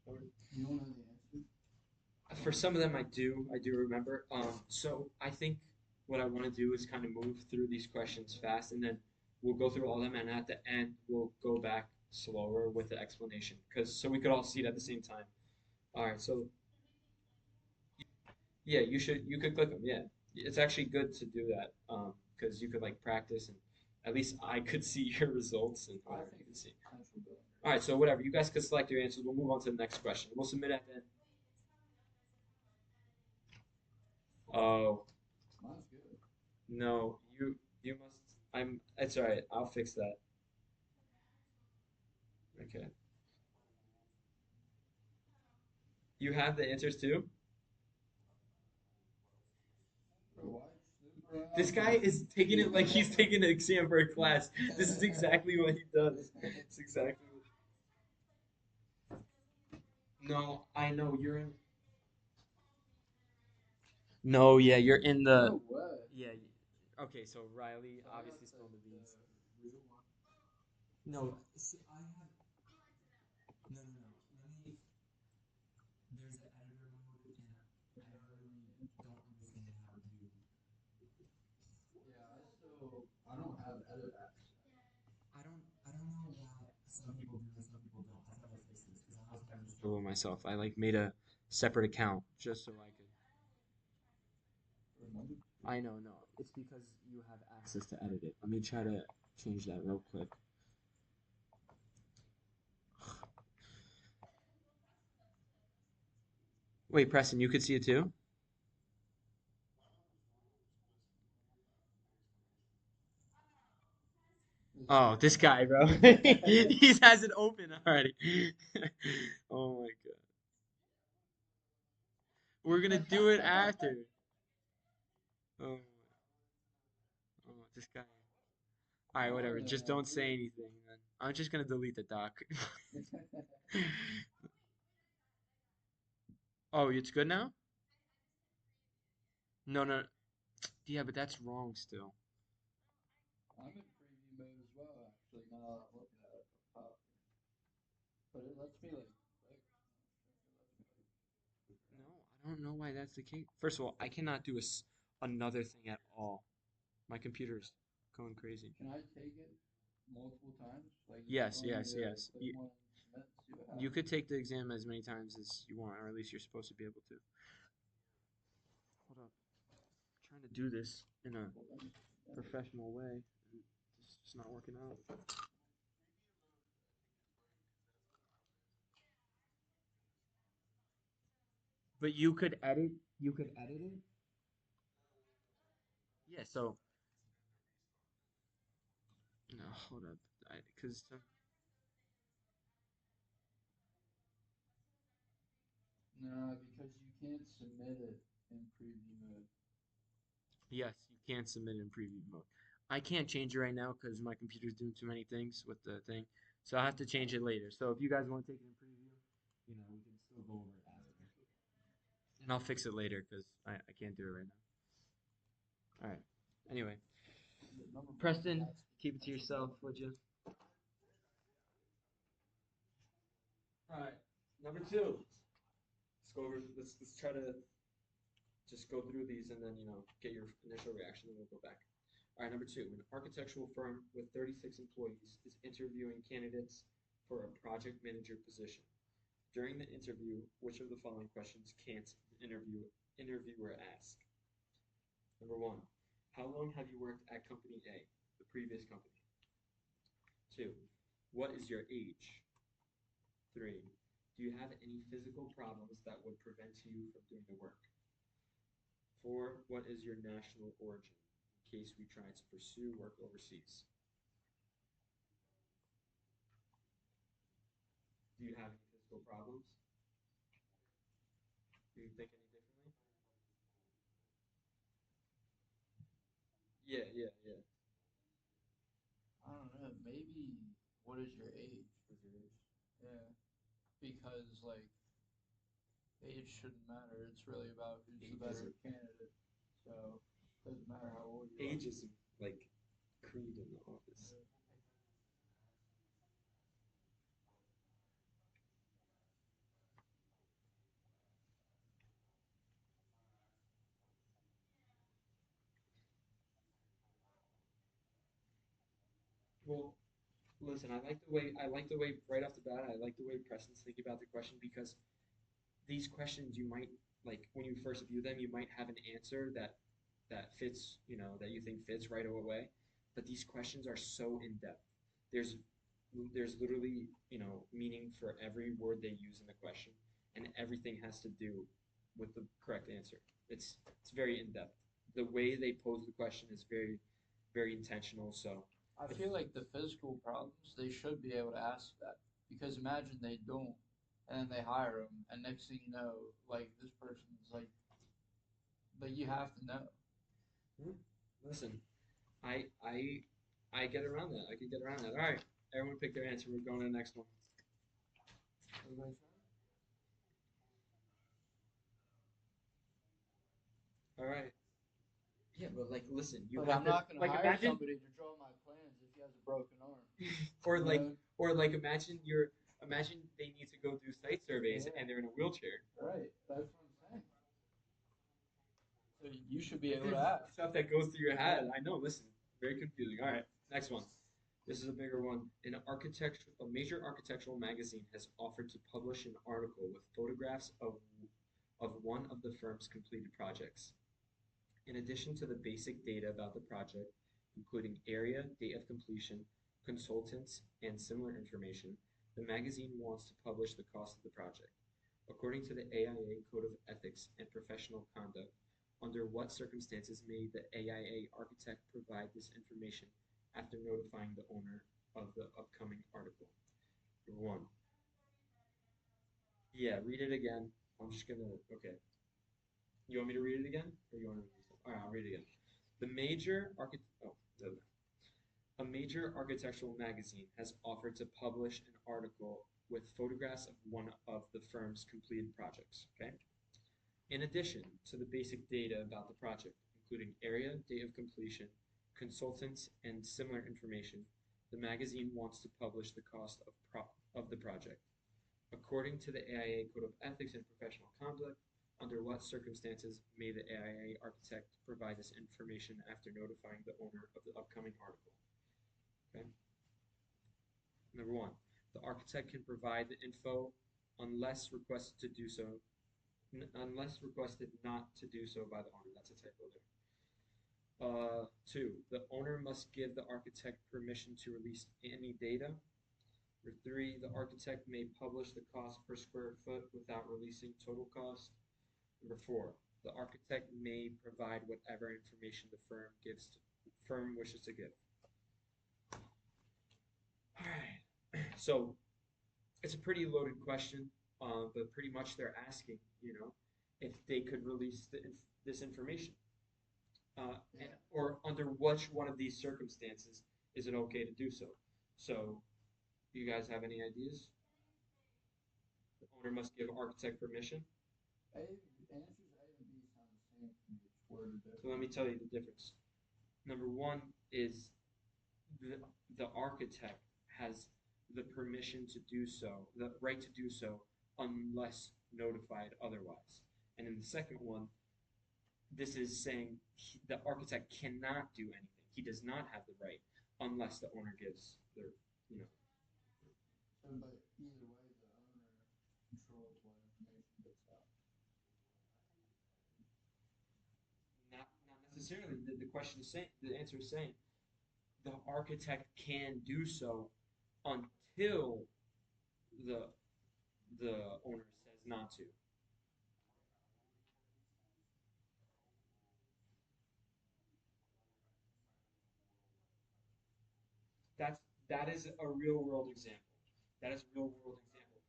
All right. You don't know the answer? For some of them, I do remember. So I think what I want to do is kind of move through these questions fast, and then we'll go through all of them, and at the end, we'll go back slower with the explanation, because so we could all see it at the same time. All right. So yeah, you could click them. Yeah, it's actually good to do that, because you could like practice, and at least I could see your results and I whatever think you can it's see. potential billing All right. rates. So whatever you guys could select your answers. We'll move on to the next question. We'll submit at the end. Oh. Mine's good. No, you must. I'm. It's all right. I'll fix that. Okay. You have the answers too? Bro, why snoop This around? guy is taking it like he's taking an exam for a class. This is exactly what he does. It's exactly. No, I know you're in. No, yeah, you're in the. No way. Yeah. Okay, so Riley So I got obviously spilled the the beans. real one. No, see, I have. No, no, no. Let me. There's the editor mode, and I really don't understand how to do. Yeah, I don't have edit access. I don't know why some people do and some people don't. I thought I fixed this because I was having trouble with myself. I like made a separate account just so I could. Remember? I know, no. It's because you have access to edit it. Let me try to change that real quick. Wait, Preston, you could see it too? Oh, this guy, bro. He has it open already. Oh my god. We're gonna do it after. Oh, oh, this guy. All right, whatever. Just don't say anything, then. I'm just gonna delete the doc. Oh, it's good now? No, no. Yeah, but that's wrong still. I'm in preview mode as well, actually, now that I'm looking at it up top. But it lets me like click. No, I don't know why that's the case. First of all, I cannot do another thing at all. My computer's going crazy. Can I take it multiple times? Like, is it Yes, telling me yes, to yes. click one, submit, see what You happens? could take the exam as many times as you want, or at least you're supposed to be able to. Hold up. I'm trying to do this in a Well, then submit it. professional way. It's just not working out. But you could edit it? Yeah, so no, hold up. Because No, because you can't submit it in preview mode. yes, you can submit in preview mode. I can't change it right now because my computer's doing too many things with the thing. So I'll have to change it later. So if you guys want to take it in preview, we can still go over it after. And I'll fix it later because I can't do it right now. All right. Anyway, The number one Preston, task keep it to is yourself, would you? All right. Number two. Let's go over. Let's try to just go through these and then get your initial reaction, and we'll go back. All right, number two, an architectural firm with 36 employees is interviewing candidates for a project manager position. During the interview, which of the following questions can't the interviewer ask? Number one, how long have you worked at company A, the previous company? Two, what is your age? Three, do you have any physical problems that would prevent you from doing the work? Four, what is your national origin in case we try to pursue work overseas? Do you have any physical problems? Do you think any differently? Yeah, yeah, yeah. I don't know. Maybe what is your age? What's your age? Yeah, because like age shouldn't matter. It's really about who's the better Ageism. candidate. So it doesn't matter how old you are. Ageism, like creed in the office. Well, listen, I like the way right off the bat, I like the way Preston's thinking about the question because these questions you might like when you first view them, you might have an answer that fits, that you think fits right away. But these questions are so in depth. There's there's literally, meaning for every word they use in the question, and everything has to do with the correct answer. It's very in depth. The way they pose the question is very, very intentional. So, I if feel like the physical problems they should be able to ask that because imagine they don't, and then they hire them, and next thing you know, like this person's like, but you have to know. hmm, listen, I I I get around that. I can get around that. All right, everyone pick their answer. We're going to the next one. Everybody All right. Yeah, but like, listen, you But have I'm to not gonna like hire imagine, somebody to draw my plans if he has a broken arm. or You like, know? imagine they need to go do site surveys Yeah. and they're in a wheelchair. Right. That's what I'm saying. So you should be able This to is ask. stuff that goes through your Yeah. head. I know. Listen, very confusing. All right, next one. This is a bigger one. A major architectural magazine has offered to publish an article with photographs of one of the firm's completed projects. In addition to the basic data about the project, including area, date of completion, consultants, and similar information, the magazine wants to publish the cost of the project. According to the AIA Code of Ethics and Professional Conduct, under what circumstances may the AIA architect provide this information after notifying the owner of the upcoming article? Number one. Yeah, read it again. I'm just gonna, okay. You want me to read it again? Or you want to? All right, I'll read it again. The major architect, oh, no, no. A major architectural magazine has offered to publish an article with photographs of one of the firm's completed projects. Okay. In addition to the basic data about the project, including area, date of completion, consultants, and similar information, the magazine wants to publish the cost of the project. According to the AIA Code of Ethics and Professional Conduct, under what circumstances may the AIA architect provide this information after notifying the owner of the upcoming article? Okay. Number one, the architect can provide the info unless requested to do so, unless requested not to do so by the owner. That's a typo there. Two, the owner must give the architect permission to release any data. Number three, the architect may publish the cost per square foot without releasing total cost. Number four, the architect may provide whatever information the firm wishes to give. All right. So it's a pretty loaded question, but pretty much they're asking, if they could release this information, or under which one of these circumstances is it okay to do so. So, do you guys have any ideas? The owner must give architect permission. Answers A and B sound the same to me, just worded So let me differently. tell you the difference. Number one is the, the architect has the permission to do so, the right to do so, unless notified otherwise. And in the second one, this is saying the architect cannot do anything. He does not have the right unless the owner gives their, you know, So, but either way, the owner controls what information gets out. not necessarily. The question is saying, the answer is saying the architect can do so until the the owner says not to. That's that is a real world example. That is a real world example.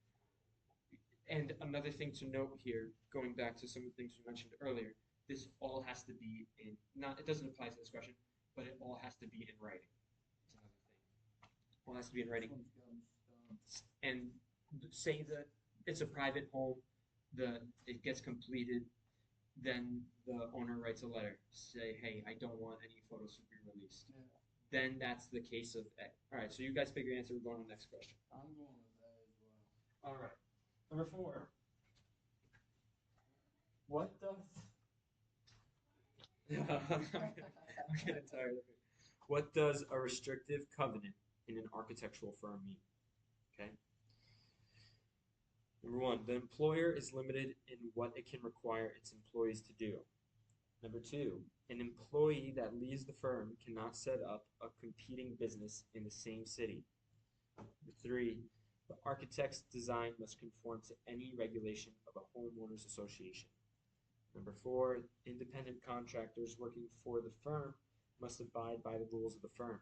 And another thing to note here, going back to some of the things you mentioned earlier, this all has to be in not it doesn't apply to this question, but it all has to be in writing. It's another thing. All has to be in This writing. one's got me stumped. And say that it's a private home, it gets completed, then the owner writes a letter, say, hey, I don't want any photos to be released. Yeah, Then that's the case of A. All right, so you guys pick your answer. We're going to the next question. I'm going with A as well. All right. Number four. What does? I'm getting tired of it. What does a restrictive covenant in an architectural firm mean? Okay. Number one, the employer is limited in what it can require its employees to do. Number two, an employee that leaves the firm cannot set up a competing business in the same city. Number three, the architect's design must conform to any regulation of a homeowners association. Number four, independent contractors working for the firm must abide by the rules of the firm.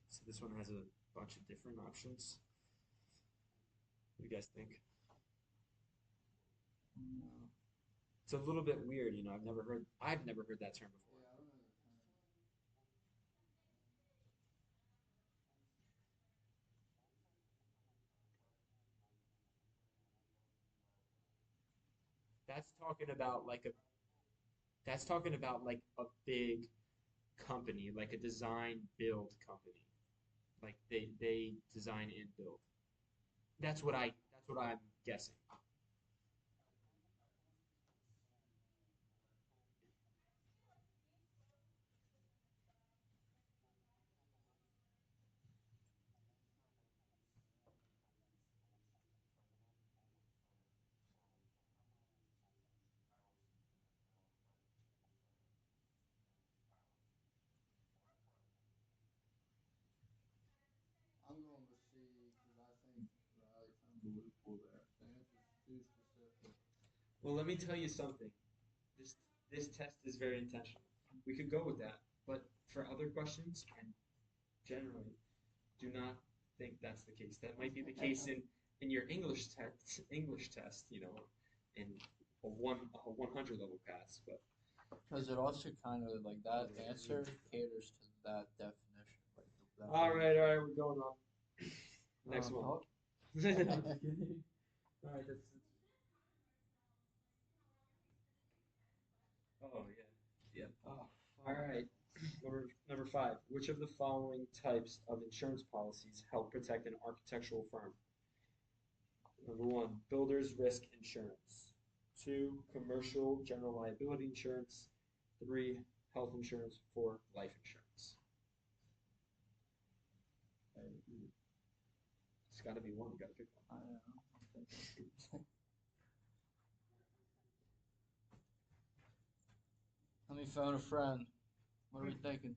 So this one has a bunch of different options. What do you guys think? No. It's a little bit weird, I've never heard that term before. Yeah, I don't know the term. That's talking about like a that's talking about like a big company, like a design build company. Like they design and build. That's what I'm guessing. I'm going with C because I think Riley found the loop. Well, let me tell you something. This this test is very intentional. We could go with that, but for other questions, and generally, do not think that's the case. That might be the case in your English test, in a 100 level pass. But Because it also kind of like that answer caters to that definition. Like that all right, we're going on. Next one. oh, All right, oh yeah, yeah. oh, All right, number five. Which of the following types of insurance policies help protect an architectural firm? Number one, builder's risk insurance. Two, commercial general liability insurance. Three, health insurance. Four, life insurance. It's got to be one. You got to pick I one. don't know. Let me phone a friend. What are we thinking?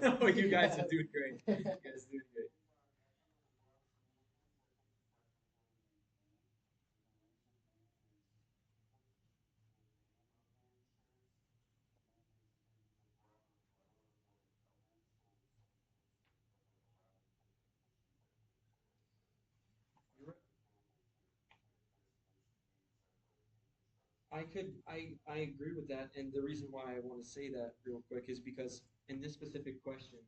Oh, you guys are doing great. You guys are doing great. I agree with that, and the reason why I want to say that real quick is because in this specific question,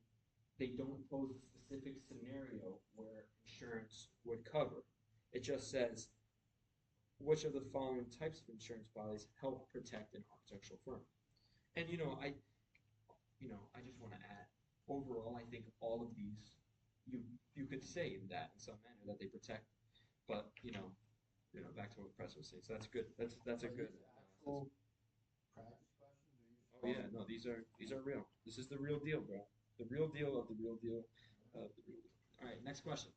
they don't pose a specific scenario where insurance would cover. It just says which of the following types of insurance policies help protect an architectural firm. And I just want to add, overall, I think all of these, you could say that in some manner that they protect, but back to what the press was saying. So that's good. That's a good. Actual practice questions? Oh yeah, no, these are real. This is the real deal, bro. The real deal of the real deal of the real deal. All right, next question.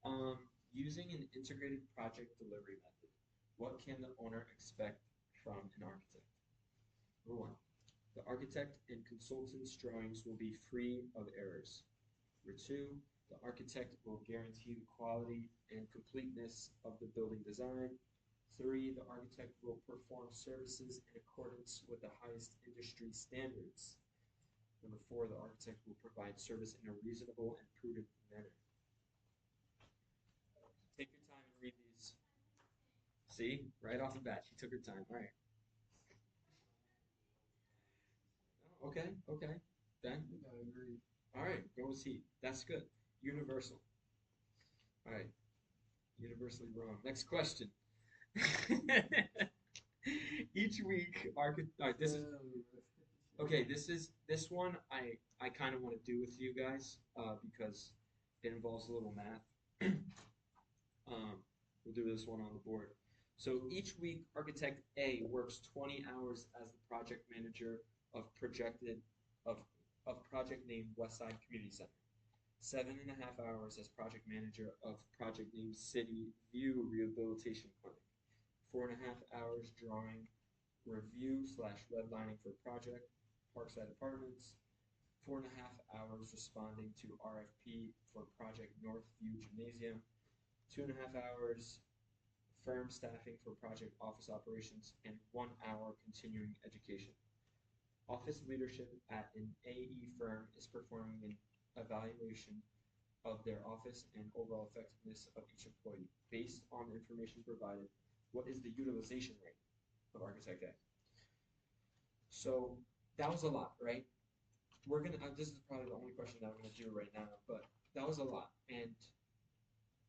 Um, Using an integrated project delivery method, what can the owner expect from an architect? Number one, the architect and consultant's drawings will be free of errors. Number two, the architect will guarantee the quality and completeness of the building design. Three, the architect will perform services in accordance with the highest industry standards. Number four, the architect will provide service in a reasonable and prudent manner. Take your time and read these. See, right off the bat, she took her time. All right. Okay, okay. Ben? I agree. All right, go with C. That's good. Universal. All right, universally wrong. Next question. Each week, all right, this is okay. This one I kind of want to do with you guys because it involves a little math. We'll do this one on the board. So each week, architect A works 20 hours as the project manager of projected of project named Westside Community Center. 7.5 hours as project manager of project named City View Rehabilitation Clinic. 4.5 hours drawing review slash redlining for project Parkside Apartments. 4.5 hours responding to RFP for project Northview Gymnasium. 2.5 hours firm staffing for project office operations, and 1 hour continuing education. Office leadership at an AE firm is performing an evaluation of their office and overall effectiveness of each employee. Based on the information provided, what is the utilization rate of Architect A? So that was a lot, right? This is probably the only question that I'm gonna do right now, but that was a lot. And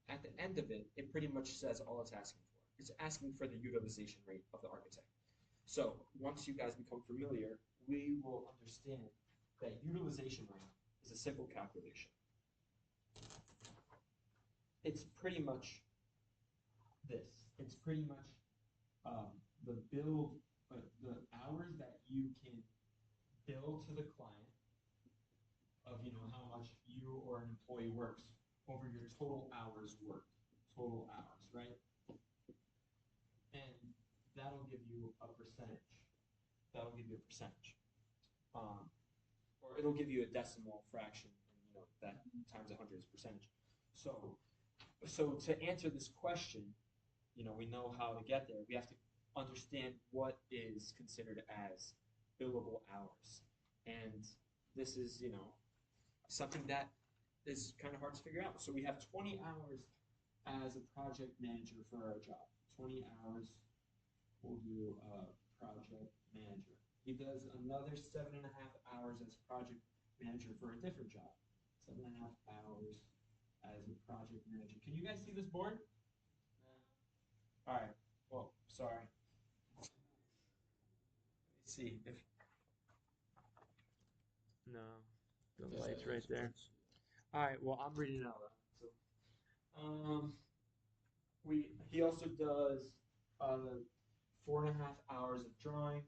at the end of it, it pretty much says all it's asking for. It's asking for the utilization rate of the architect. So once you guys become familiar, we will understand that utilization rate is a simple calculation. It's pretty much this. It's pretty much the build, the hours that you can bill to the client of how much you or an employee works over your total hours worked, total hours, right? And that'll give you a percentage. That'll give you a percentage, or it'll give you a decimal fraction, and that times 100 is percentage. So to answer this question, we know how to get there. We have to understand what is considered as billable hours. And this is, something that is kind of hard to figure out. So we have 20 hours as a project manager for our job. 20 hours we'll do project manager. He does another 7.5 hours as project manager for a different job. 7.5 hours as a project manager. Can you guys see this board? All right. Well, sorry. Let me see if no, the light's right there. All right. Well, I'm reading it out loud. So, he also does 4.5 hours of drawing,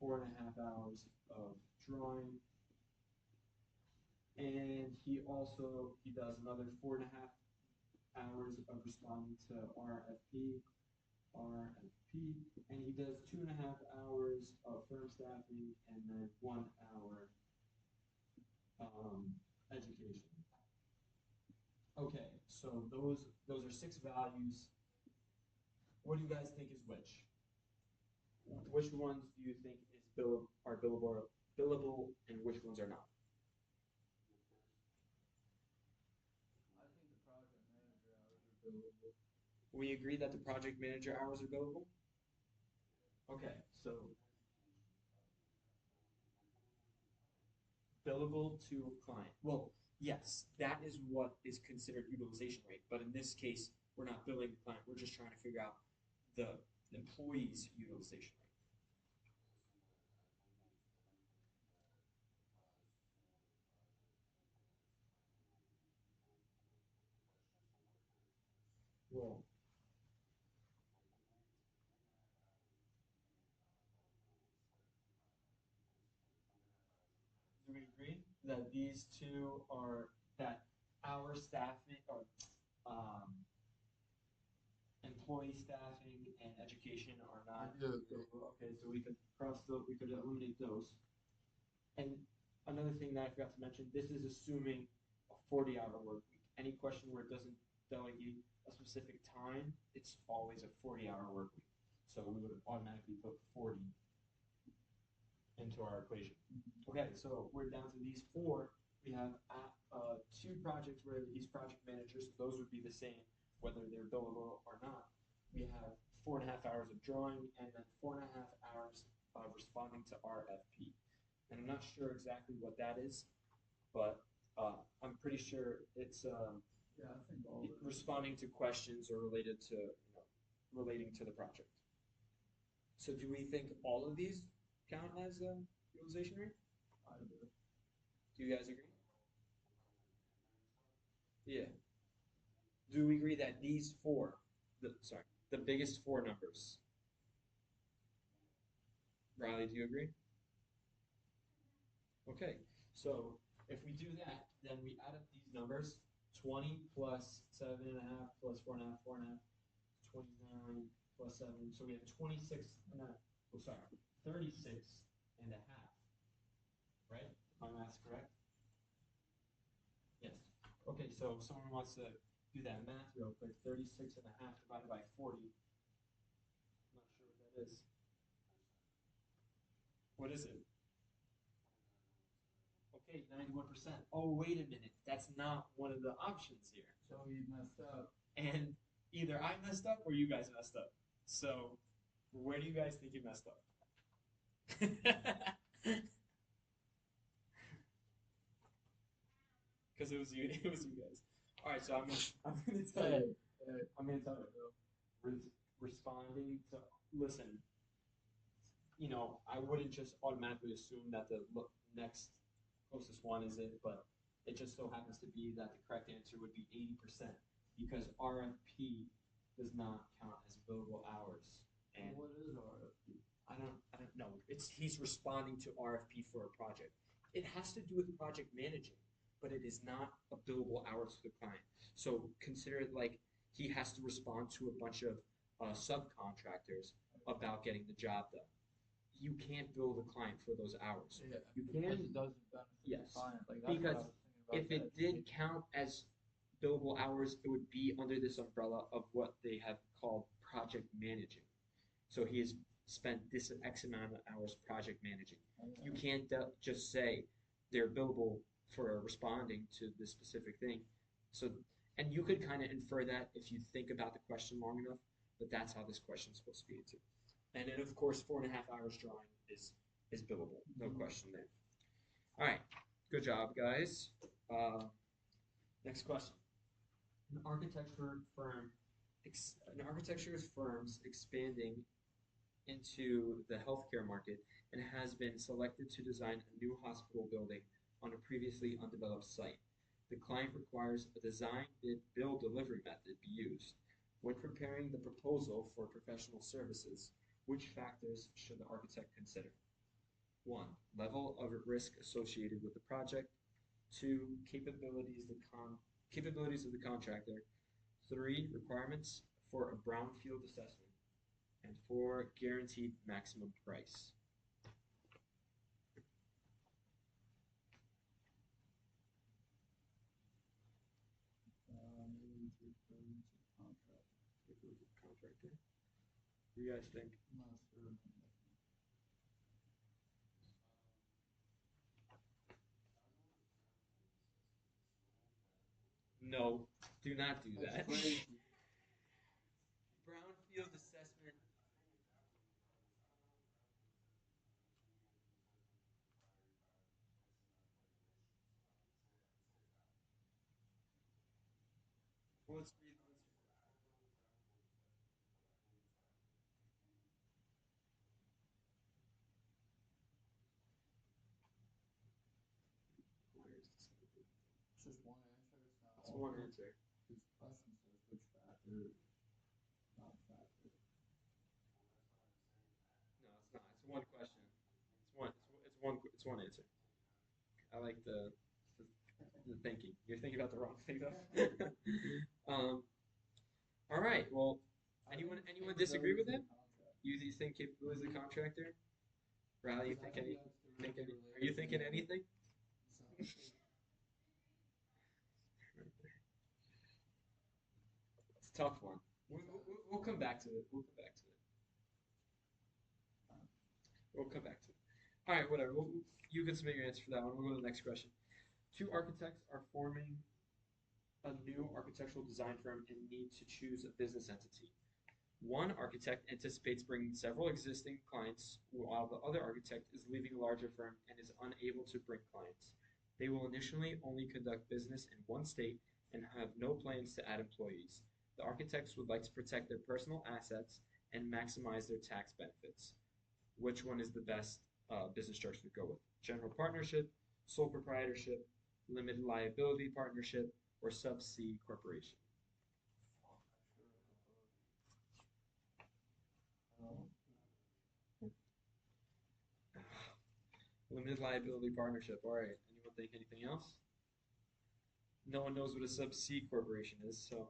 4.5 hours of drawing, and he does another 4.5 hours of responding to RFP, and he does 2.5 hours of firm staffing, and then 1 hour education. Okay, so those are 6 values. What do you guys think is which? Which ones do you think are billable, and which ones are not? I think the project manager hours are billable. We agree that the project manager hours are billable? Okay, so billable to a client. Well, yes, that is what is considered utilization rate, but in this case, we're not billing the client, we're just trying to figure out the employee's utilization rate. Well, do we agree that these two are that our staffing or employee staffing and education are not billable? Okay, so we could eliminate those. And another thing that I forgot to mention, this is assuming a 40-hour work week. Any question where it doesn't delegate a specific time, it's always a 40-hour work week. So we would automatically put 40 into our equation. Okay, so we're down to these 4. We have 2 projects where he's project manager, so those would be the same whether they're billable or not. We have 4.5 hours of drawing and then 4.5 hours of responding to RFP. And I'm not sure exactly what that is, but I'm pretty sure it's I think responding to questions or related to relating to the project. So do we think all of these count as utilization rate? I do. Do you guys agree? Yeah. Do we agree that these 4, the biggest 4 numbers? Riley, do you agree? Okay, so if we do that, then we add up these numbers, 20 plus 7.5 plus 4.5, 4.5, 29 plus 7, so we have 36.5, right? My math's correct? Yes. Okay, so if someone wants to do that math real quick, 36.5 divided by 40, I'm not sure what that is. What is it? Okay, 91%. Oh, wait a minute. That's not one of the options here. So he messed up. And either I messed up or you guys messed up. So, where do you guys think you messed up? Because it was you. It was you guys. All right, so I'm gonna tell you. I'm gonna tell you. Responding to listen. I wouldn't just automatically assume that the next closest one is it, but it just so happens to be that the correct answer would be 80% because RFP does not count as billable hours. And what is RFP? I don't know. He's responding to RFP for a project. It has to do with project managing, but it is not a billable hours to the client. So consider it like he has to respond to a bunch of subcontractors about getting the job done. You can't bill the client for those hours. Yeah, you because can, it doesn't benefit yes, the client. Like that's because what I was thinking about If that. it did count as billable hours, it would be under this umbrella of what they have called project managing. So he has spent this X amount of hours project managing. You Okay. can't just say they're billable for responding to this specific thing. So, and you could kind of infer that if you think about the question long enough, but that's how this question is supposed to be answered. And then, of course, 4.5 hours drawing is billable, no Mhm. question there. All right, good job, guys. Uh, Next question. An architecture firm, an architecture firm's expanding into the healthcare market and has been selected to design a new hospital building on a previously undeveloped site. The client requires a design bid build delivery method be used. When preparing the proposal for professional services, which factors should the architect consider? One, level of risk associated with the project. Two, capabilities of the contractor. Three, requirements for a brownfield assessment. And four, guaranteed maximum price. Maybe three quarters of contract. Capabilities of the contractor. What do you guys think? I'm not sure. No, do not do That's that. crazy. Brownfield assessment. Well, let's read. Where's this? It's just one answer. It's not It's all one of them. answer. This question says which factor, not factor. No, it's not. It's one question. It's one answer. I like the thinking. You're thinking about the wrong thing though. um, all right. Well, I anyone think anyone disagree with capabilities of that? the contract. You think capabilities of the contractor? Riley, you Because I think think any? that's Think directly any? Are you related to thinking anything? so It's a tough one. We'll come back to it. We'll come back to it. We'll come back to it. All right, whatever. You can submit your answer for that one. We'll go to the next question. Two architects are forming a new architectural design firm and need to choose a business entity. One architect anticipates bringing several existing clients, while the other architect is leaving a larger firm and is unable to bring clients. They will initially only conduct business in one state and have no plans to add employees. The architects would like to protect their personal assets and maximize their tax benefits. Which one is the best business structure to go with? General partnership, sole proprietorship, limited liability partnership, or sub C corporation? um, Limited liability partnership. All right. Anyone think anything else? No one knows what a sub C corporation is, so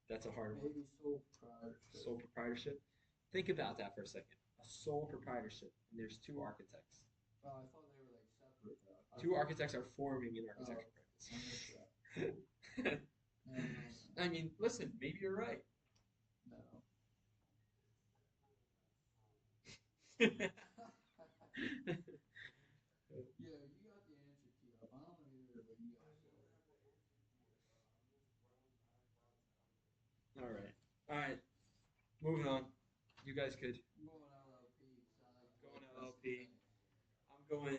that's a hard one. maybe sole proprietorship. Sole proprietorship. Think about that for a second. A sole proprietorship, and there's two architects. Oh, I thought they were like separate though. Two architects are forming an Oh, architectural I missed that. practice. No, no, I mean, listen, maybe you're right. no. Yeah, Yeah, you got the answer keyed up. I don't want to hear what you guys say. all right. All right. Moving on. You guys could I'm going LLP. Sound like go on what person LLP. think. I'm going.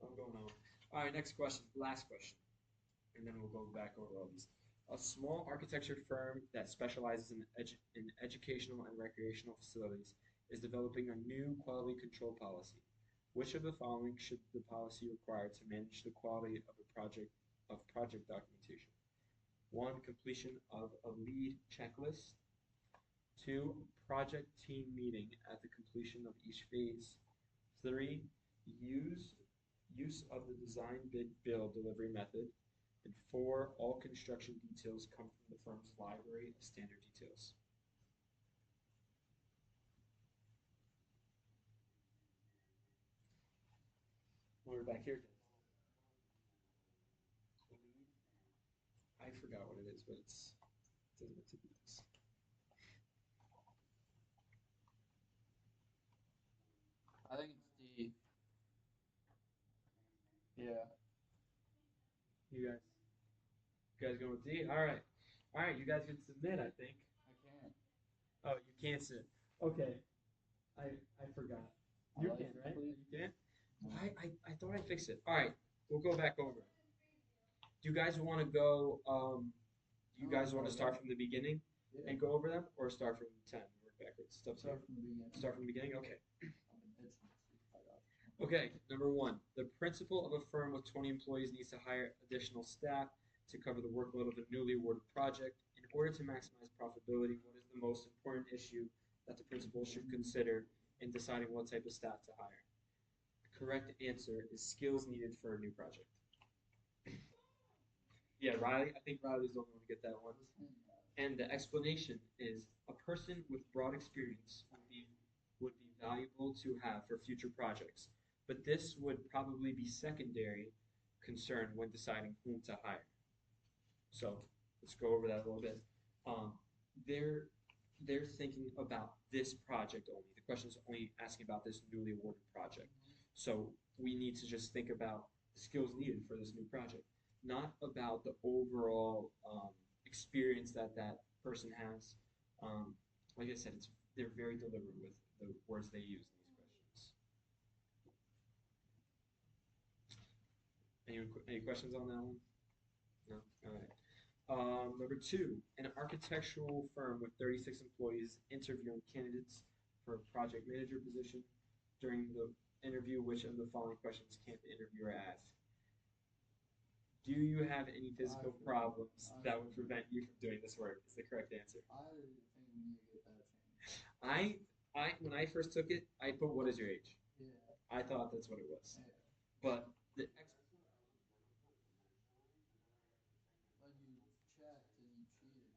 I'm going on. All right. Next question. Last question, and then we'll go back over all these. A small architecture firm that specializes in educational and recreational facilities is developing a new quality control policy. Which of the following should the policy require to manage the quality of project documentation? One, completion of a lead checklist. Two, project team meeting at the completion of each phase. Three, use use of the design bid build delivery method. And four, all construction details come from the firm's library of standard details. We're back here. forgot what it is, but it doesn't have to be this. I think it's D. Yeah. You guys going with D? All right. You guys can submit. I think. I can't. Oh, you can't submit. Okay, I forgot. You can, right? Please. You can. Why? I thought I fixed it. All right, we'll go back over. Do you guys want to go? Do you guys want to start from the beginning Yeah. and go over them, or start from 10? Work backwards. Start Start from the beginning. Start from the beginning. Okay. I've been itching to see if I got it. Okay. Number one, the principal of a firm with 20 employees needs to hire additional staff to cover the workload of a newly awarded project. In order to maximize profitability, what is the most important issue that the principal should consider in deciding what type of staff to hire? The correct answer is skills needed for a new project. Yeah, Riley. I think Riley's the only one to get that one. And the explanation is a person with broad experience would be valuable to have for future projects, but this would probably be secondary concern when deciding whom to hire. So let's go over that a little bit. Um, they're they're thinking about this project only. The question is only asking about this newly awarded project. So we need to just think about the skills needed for this new project, not about the overall experience that that person has. Like I said, they're very deliberate with the words they use in these questions. Any questions on that one? No? All right. Number two, an architectural firm with 36 employees interviewing candidates for a project manager position. During the interview, which of the following questions can't the interviewer ask? Do you have any physical problems that would prevent you from doing this work? Is the correct answer. I think we need to get that changed. When I first took it, I put what is your age? Yeah. I thought that's what it was. Yeah. But the But you checked and you cheated.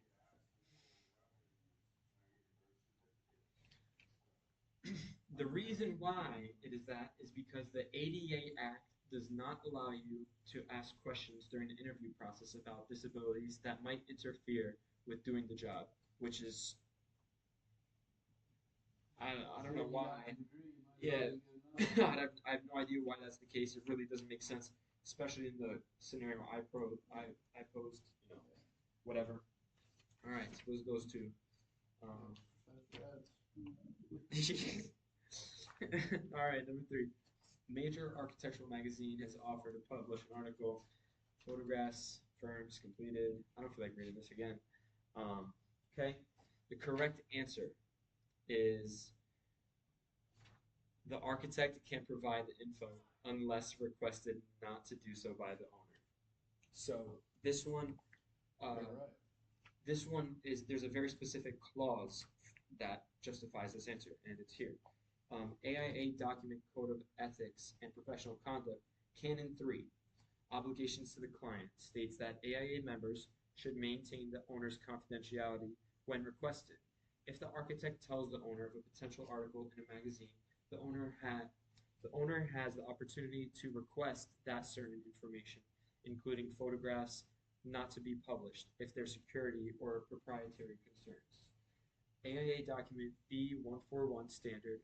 The reason why it is that is because the ADA Act does not allow you to ask questions during the interview process about disabilities that might interfere with doing the job, which is I don't know why. Yeah, I have no idea why that's the case. It really doesn't make sense, especially in the scenario I posed. You know, whatever. All right, so those two. All right, number three. Major architectural magazine has offered to publish an article, photographs, firms completed. I don't feel like reading this again. Okay, the correct answer is the architect can provide the info unless requested not to do so by the owner. So this one, Right. this one is there's a very specific clause that justifies this answer, and it's here. AIA Document Code of Ethics and Professional Conduct, Canon 3, Obligations to the Client, states that AIA members should maintain the owner's confidentiality when requested. If the architect tells the owner of a potential article in a magazine, the owner has the opportunity to request that certain information, including photographs, not to be published if there's security or proprietary concerns. AIA Document B141 Standard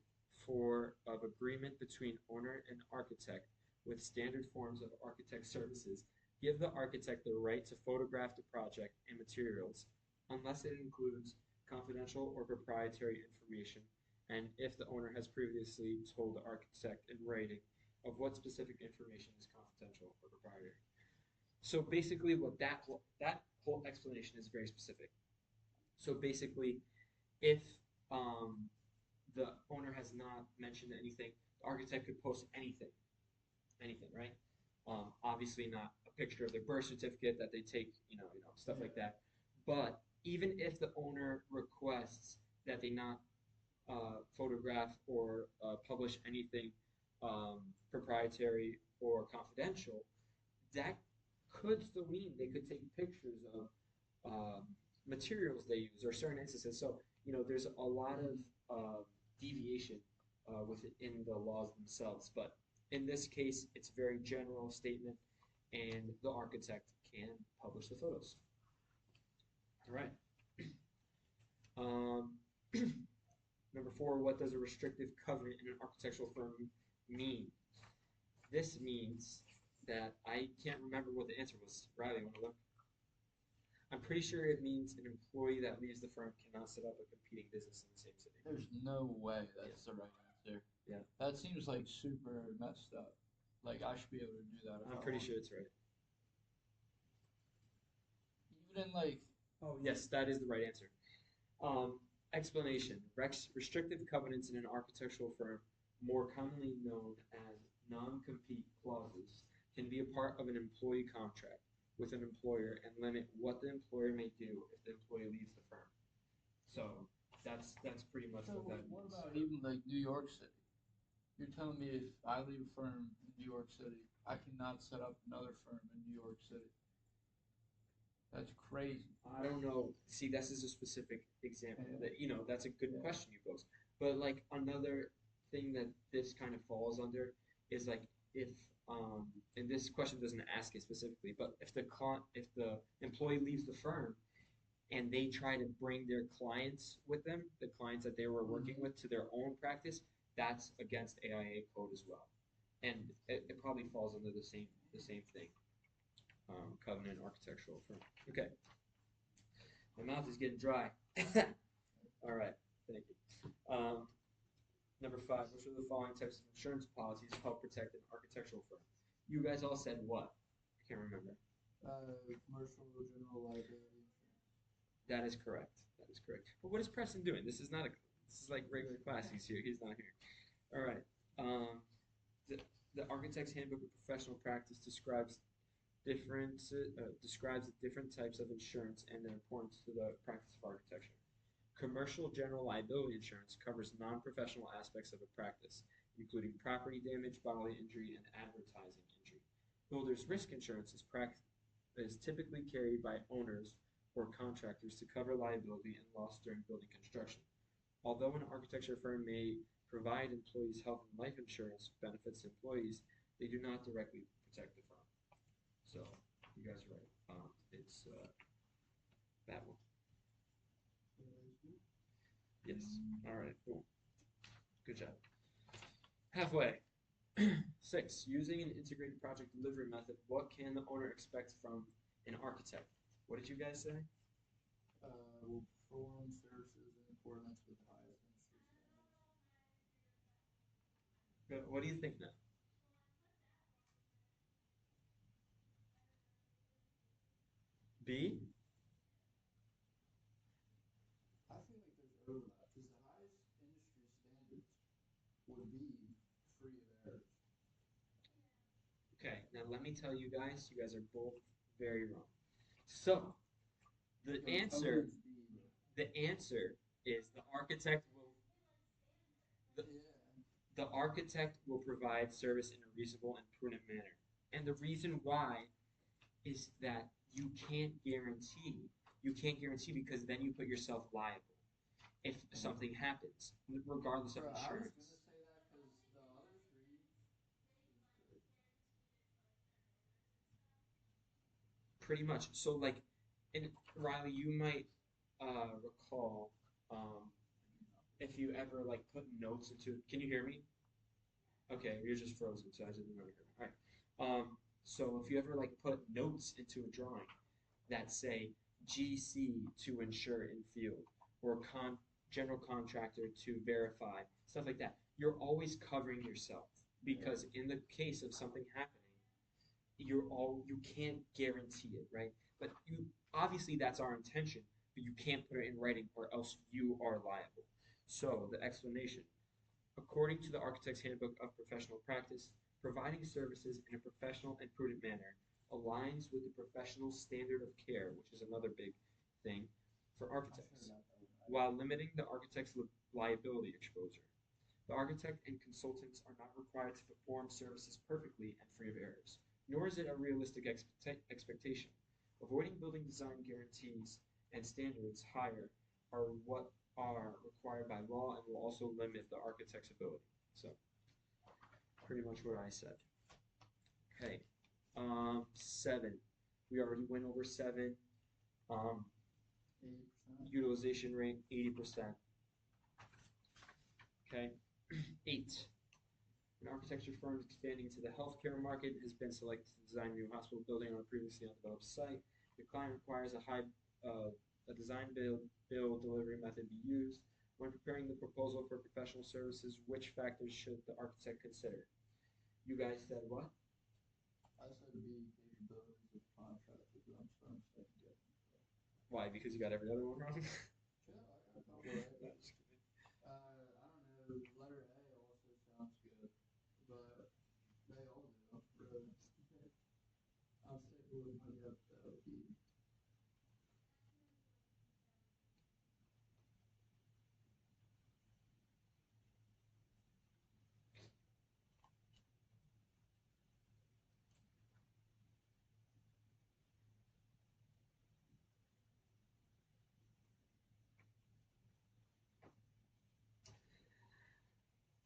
of Agreement between Owner and Architect with standard forms of architect services give the architect the right to photograph the project and materials unless it includes confidential or proprietary information, and if the owner has previously told the architect in writing of what specific information is confidential or proprietary. So basically, what that whole explanation is very specific. So basically, if the owner has not mentioned anything, the architect could post anything, right? Obviously, not a picture of their birth certificate that they take, stuff like that. But even if the owner requests that they not photograph or publish anything proprietary or confidential, that could still mean they could take pictures of materials they use or certain instances. So there's a lot of deviation within the laws themselves. But in this case, it's a very general statement, and the architect can publish the photos. All right. Um, Number four, what does a restrictive covenant in an architectural firm mean? This means that I can't remember what the answer was. Riley, you want to look? I'm pretty sure it means an employee that leaves the firm cannot set up a competing business in the same city. There's no way that's the right answer. Yeah. That seems like super messed up. Like I should be able to do that if I'm I pretty want. sure it's right. Even in like Oh, yes, that is the right answer. Um, Explanation. Restrictive covenants in an architectural firm, more commonly known as non-compete clauses, can be a part of an employee contract with an employer and limit what the employer may do if the employee leaves the firm. So that's pretty much so what that what means. about even like New York City? You're telling me if I leave a firm in New York City, I cannot set up another firm in New York City. That's crazy. I don't know. See, this is a specific example. Yeah. That that's a good Yeah. question you pose. But like another thing that this kind of falls under is like if and this question doesn't ask it specifically, but if the employee leaves the firm and they try to bring their clients with them, the clients that they were working with to their own practice, that's against AIA code as well, and it probably falls under the same thing. Covenant architectural firm. Okay, my mouth is getting dry. All right, thank you. Number five, which of the following types of insurance policies help protect an architectural firm? You guys all said what? I can't remember. Commercial general liability insurance. That is correct. That is correct. But what is Preston doing? This is not a. This is like regular class. He's here. He's not here. All right. The, the Architect's Handbook of Professional Practice describes the different types of insurance and their importance to the practice of architecture. Commercial general liability insurance covers non-professional aspects of a practice, including property damage, bodily injury, and advertising injury. Builder's risk insurance is typically carried by owners or contractors to cover liability and loss during building construction. Although an architecture firm may provide employees health and life insurance benefits to employees, they do not directly protect the firm. So you guys are right. It's that one. Yes. All right. Cool. Good job. Halfway. Six. Using an integrated project delivery method, what can the owner expect from an architect? What did you guys say? Will perform services in accordance with the highest industry standards. What do you think now? B? I feel like there's overlap because the highest industry standards would be free of errors. Okay, now let me tell you guys are both very wrong. So, the answer is the, the architect will provide service in a reasonable and prudent manner. And the reason why is that you can't guarantee because then you put yourself liable if something happens, regardless of Bro, I was gonna insurance. say that because the other three is good. Pretty much. So like, and Riley, you might recall if you ever like put notes into. Can you hear me? Okay, you're just frozen, so I didn't know you heard me. All right. So if you ever like put notes into a drawing that say GC to insure in field or general contractor to verify, stuff like that, you're always covering yourself because in the case of something happening, you can't guarantee it, right? But you obviously that's our intention, but you can't put it in writing or else you are liable. So the explanation. According to the Architect's Handbook of Professional Practice, providing services in a professional and prudent manner aligns with the professional standard of care, which is another big thing for architects, while limiting the architect's liability exposure. The architect and consultants are not required to perform services perfectly and free of errors, nor is it a realistic expectation. Avoiding building design guarantees and standards higher are what are required by law and will also limit the architect's ability. So, pretty much what I said. Okay, seven. We already went over seven. Um, 80%. Utilization rate 80%. Okay. 8. An architecture firm expanding into the healthcare market has been selected to design a new hospital building on a previously undeveloped site. The client requires a design build delivery method be used. When preparing the proposal for professional services, which factors should the architect consider? You guys said what? I said B, capabilities of contractor, but I'm starting to second guess myself. Why? Because you got every other one wrong? Yeah, I got a couple right. No, just kidding. I don't know. Letter A also sounds good, but they all do. Really. I'll stick with my gut though. B.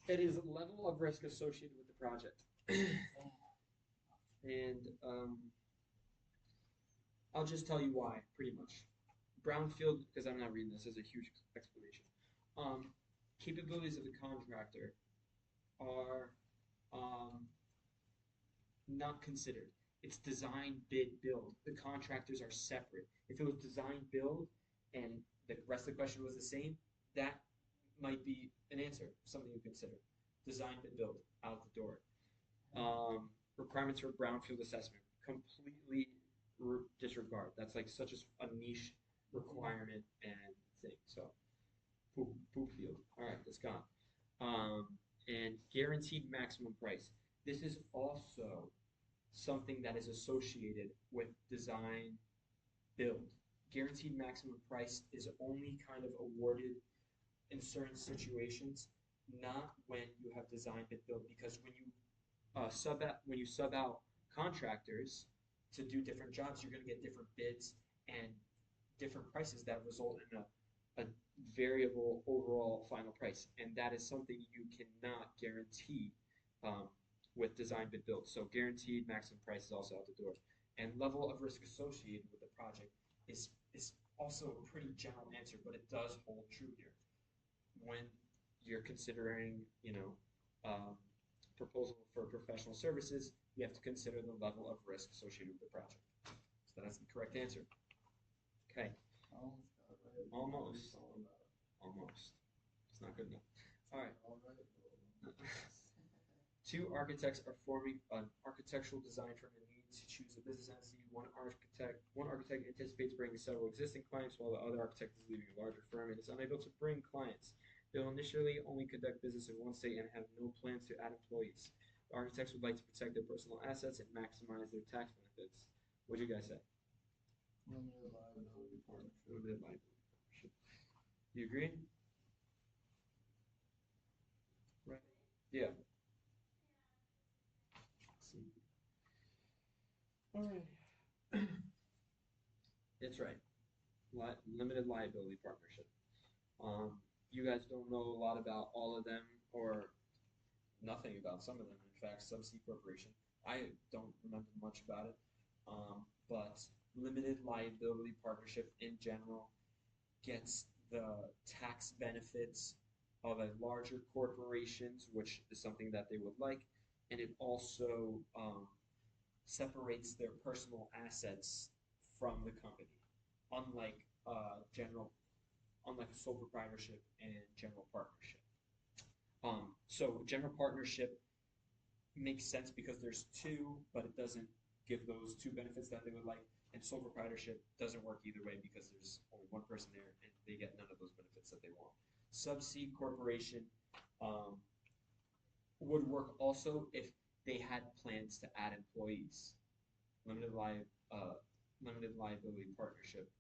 It is level of risk associated with the project. And I'll just tell you why, pretty much. Brownfield, because I'm not reading this, is a huge explanation. Capabilities of the contractor are not considered. It's design, bid, build. The contractors are separate. If it was design, build, and the rest of the question was the same, that might be an answer, something you consider. Design, bid, build, out the door. Requirements for brownfield assessment, completely disregard. That's like such a niche requirement and thing. So, poop field. All right, that's gone. And guaranteed maximum price. This is also something that is associated with design build. Guaranteed maximum price is only kind of awarded in certain situations, not when you have design bid build, because when you sub out contractors to do different jobs, you're going to get different bids and different prices that result in a variable overall final price, and that is something you cannot guarantee with design bid build. So guaranteed maximum price is also out the door, and level of risk associated with the project is also a pretty general answer, but it does hold true here when you're considering, proposal for professional services. You have to consider the level of risk associated with the project. So that's the correct answer. Okay. Almost got it right. Almost. All about it. Almost. It's not good enough. All right. All right. Two architects are forming an architectural design firm and need to choose a business entity. One architect anticipates bringing several existing clients, while the other architect is leaving a larger firm and is unable to bring clients. They'll initially only conduct business in one state and have no plans to add employees. The architects would like to protect their personal assets and maximize their tax benefits. What do you guys say? Limited liability partnership. Limited liability partnership. You agree? Right. Yeah. Let's see. All right. It's right. Limited liability partnership. You guys don't know a lot about all of them, or nothing about some of them. In fact, Subsea Corporation, I don't remember much about it. But limited liability partnership in general gets the tax benefits of a larger corporations, which is something that they would like, and it also separates their personal assets from the company, unlike unlike sole proprietorship and general partnership. So general partnership makes sense because there's two, but it doesn't give those two benefits that they would like. And sole proprietorship doesn't work either way because there's only one person there and they get none of those benefits that they want. Subsea Corporation would work also if they had plans to add employees. Limited liability partnership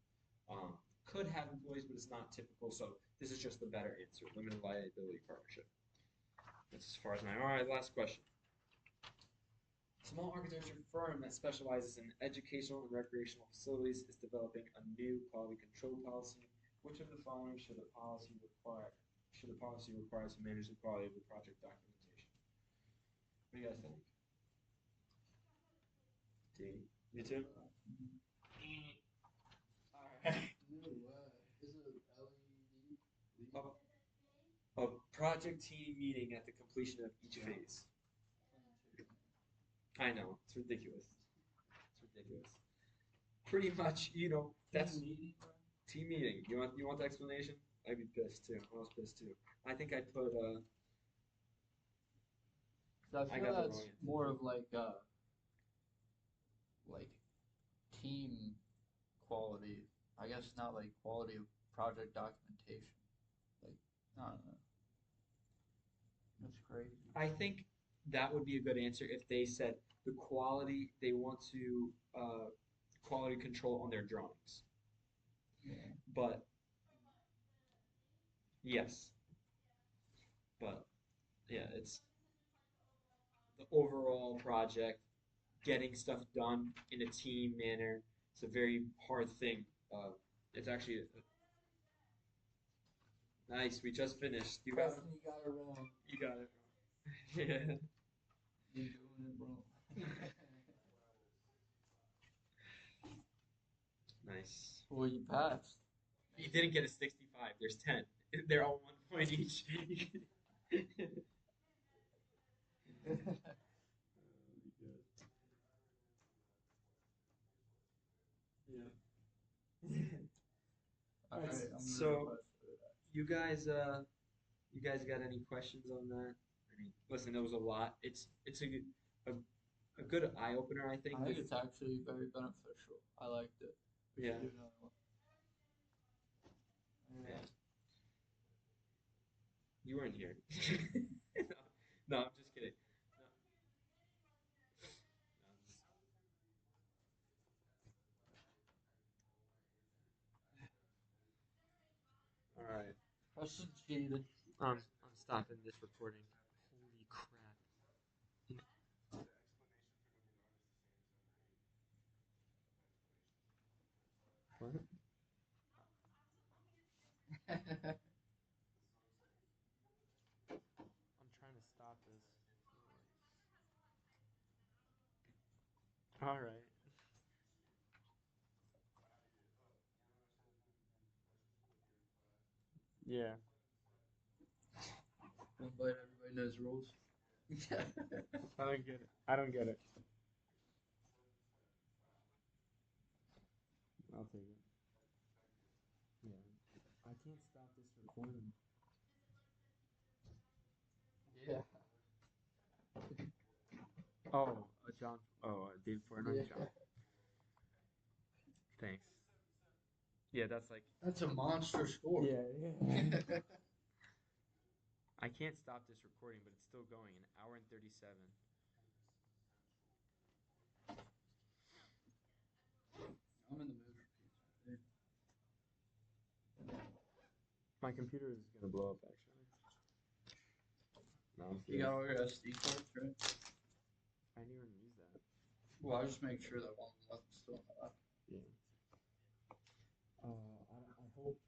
could have employees, but it's not typical. So this is just the better answer. Limited liability partnership. That's as far as mine. All right, last question. Small architecture firm that specializes in educational and recreational facilities is developing a new quality control policy. Which of the following should the policy require? Should the policy require to manage the quality of the project documentation? What do you guys think? D. You too? All right. No way. Project team meeting at the completion of each phase. I know, it's ridiculous. It's ridiculous. Pretty much, that's team meeting. You want the explanation? I'd be pissed too. I was pissed too. I think I put So I I feel got the that's wrong answer. more of like team quality. I guess not like quality of project documentation. Like I don't know. That's crazy. I think that would be a good answer if they said the quality they want to quality control on their drawings. Yeah. But yes, but yeah, it's the overall project, getting stuff done in a team manner. It's a very hard thing. It's actually nice. We just finished. You got it. Preston, you got it wrong. You got it. Yeah. You're doing it wrong. Nice. Well, you passed. You didn't get a 65. There's 10. They're all 1 point each. Yeah. All right, I'm So you guys got any questions on that? I mean, listen, there was a lot. It's a good eye opener, I think. I think it's actually very beneficial. I liked it. We Yeah. should do another one. Yeah. You weren't here. No, I'm just kidding. No. All right. Preston cheated. I'm stopping this recording. Holy crap. What? I'm trying to stop this. All right. Yeah. But everybody knows rules. I don't get it. I don't get it. I'll take it. Yeah. I can't stop this recording. Yeah. Oh, John. Oh, David Fortnite. Yeah. John. Thanks. Yeah, that's like. That's a monster score. Yeah, yeah. I can't stop this recording, but it's still going. An hour and 37. I'm in the mood for pizza. My computer is gonna blow up actually. No, I'm You got all your SD cards, right? I didn't even use that. Well, I'll just make sure that one of them is still in the left. Yeah. I hope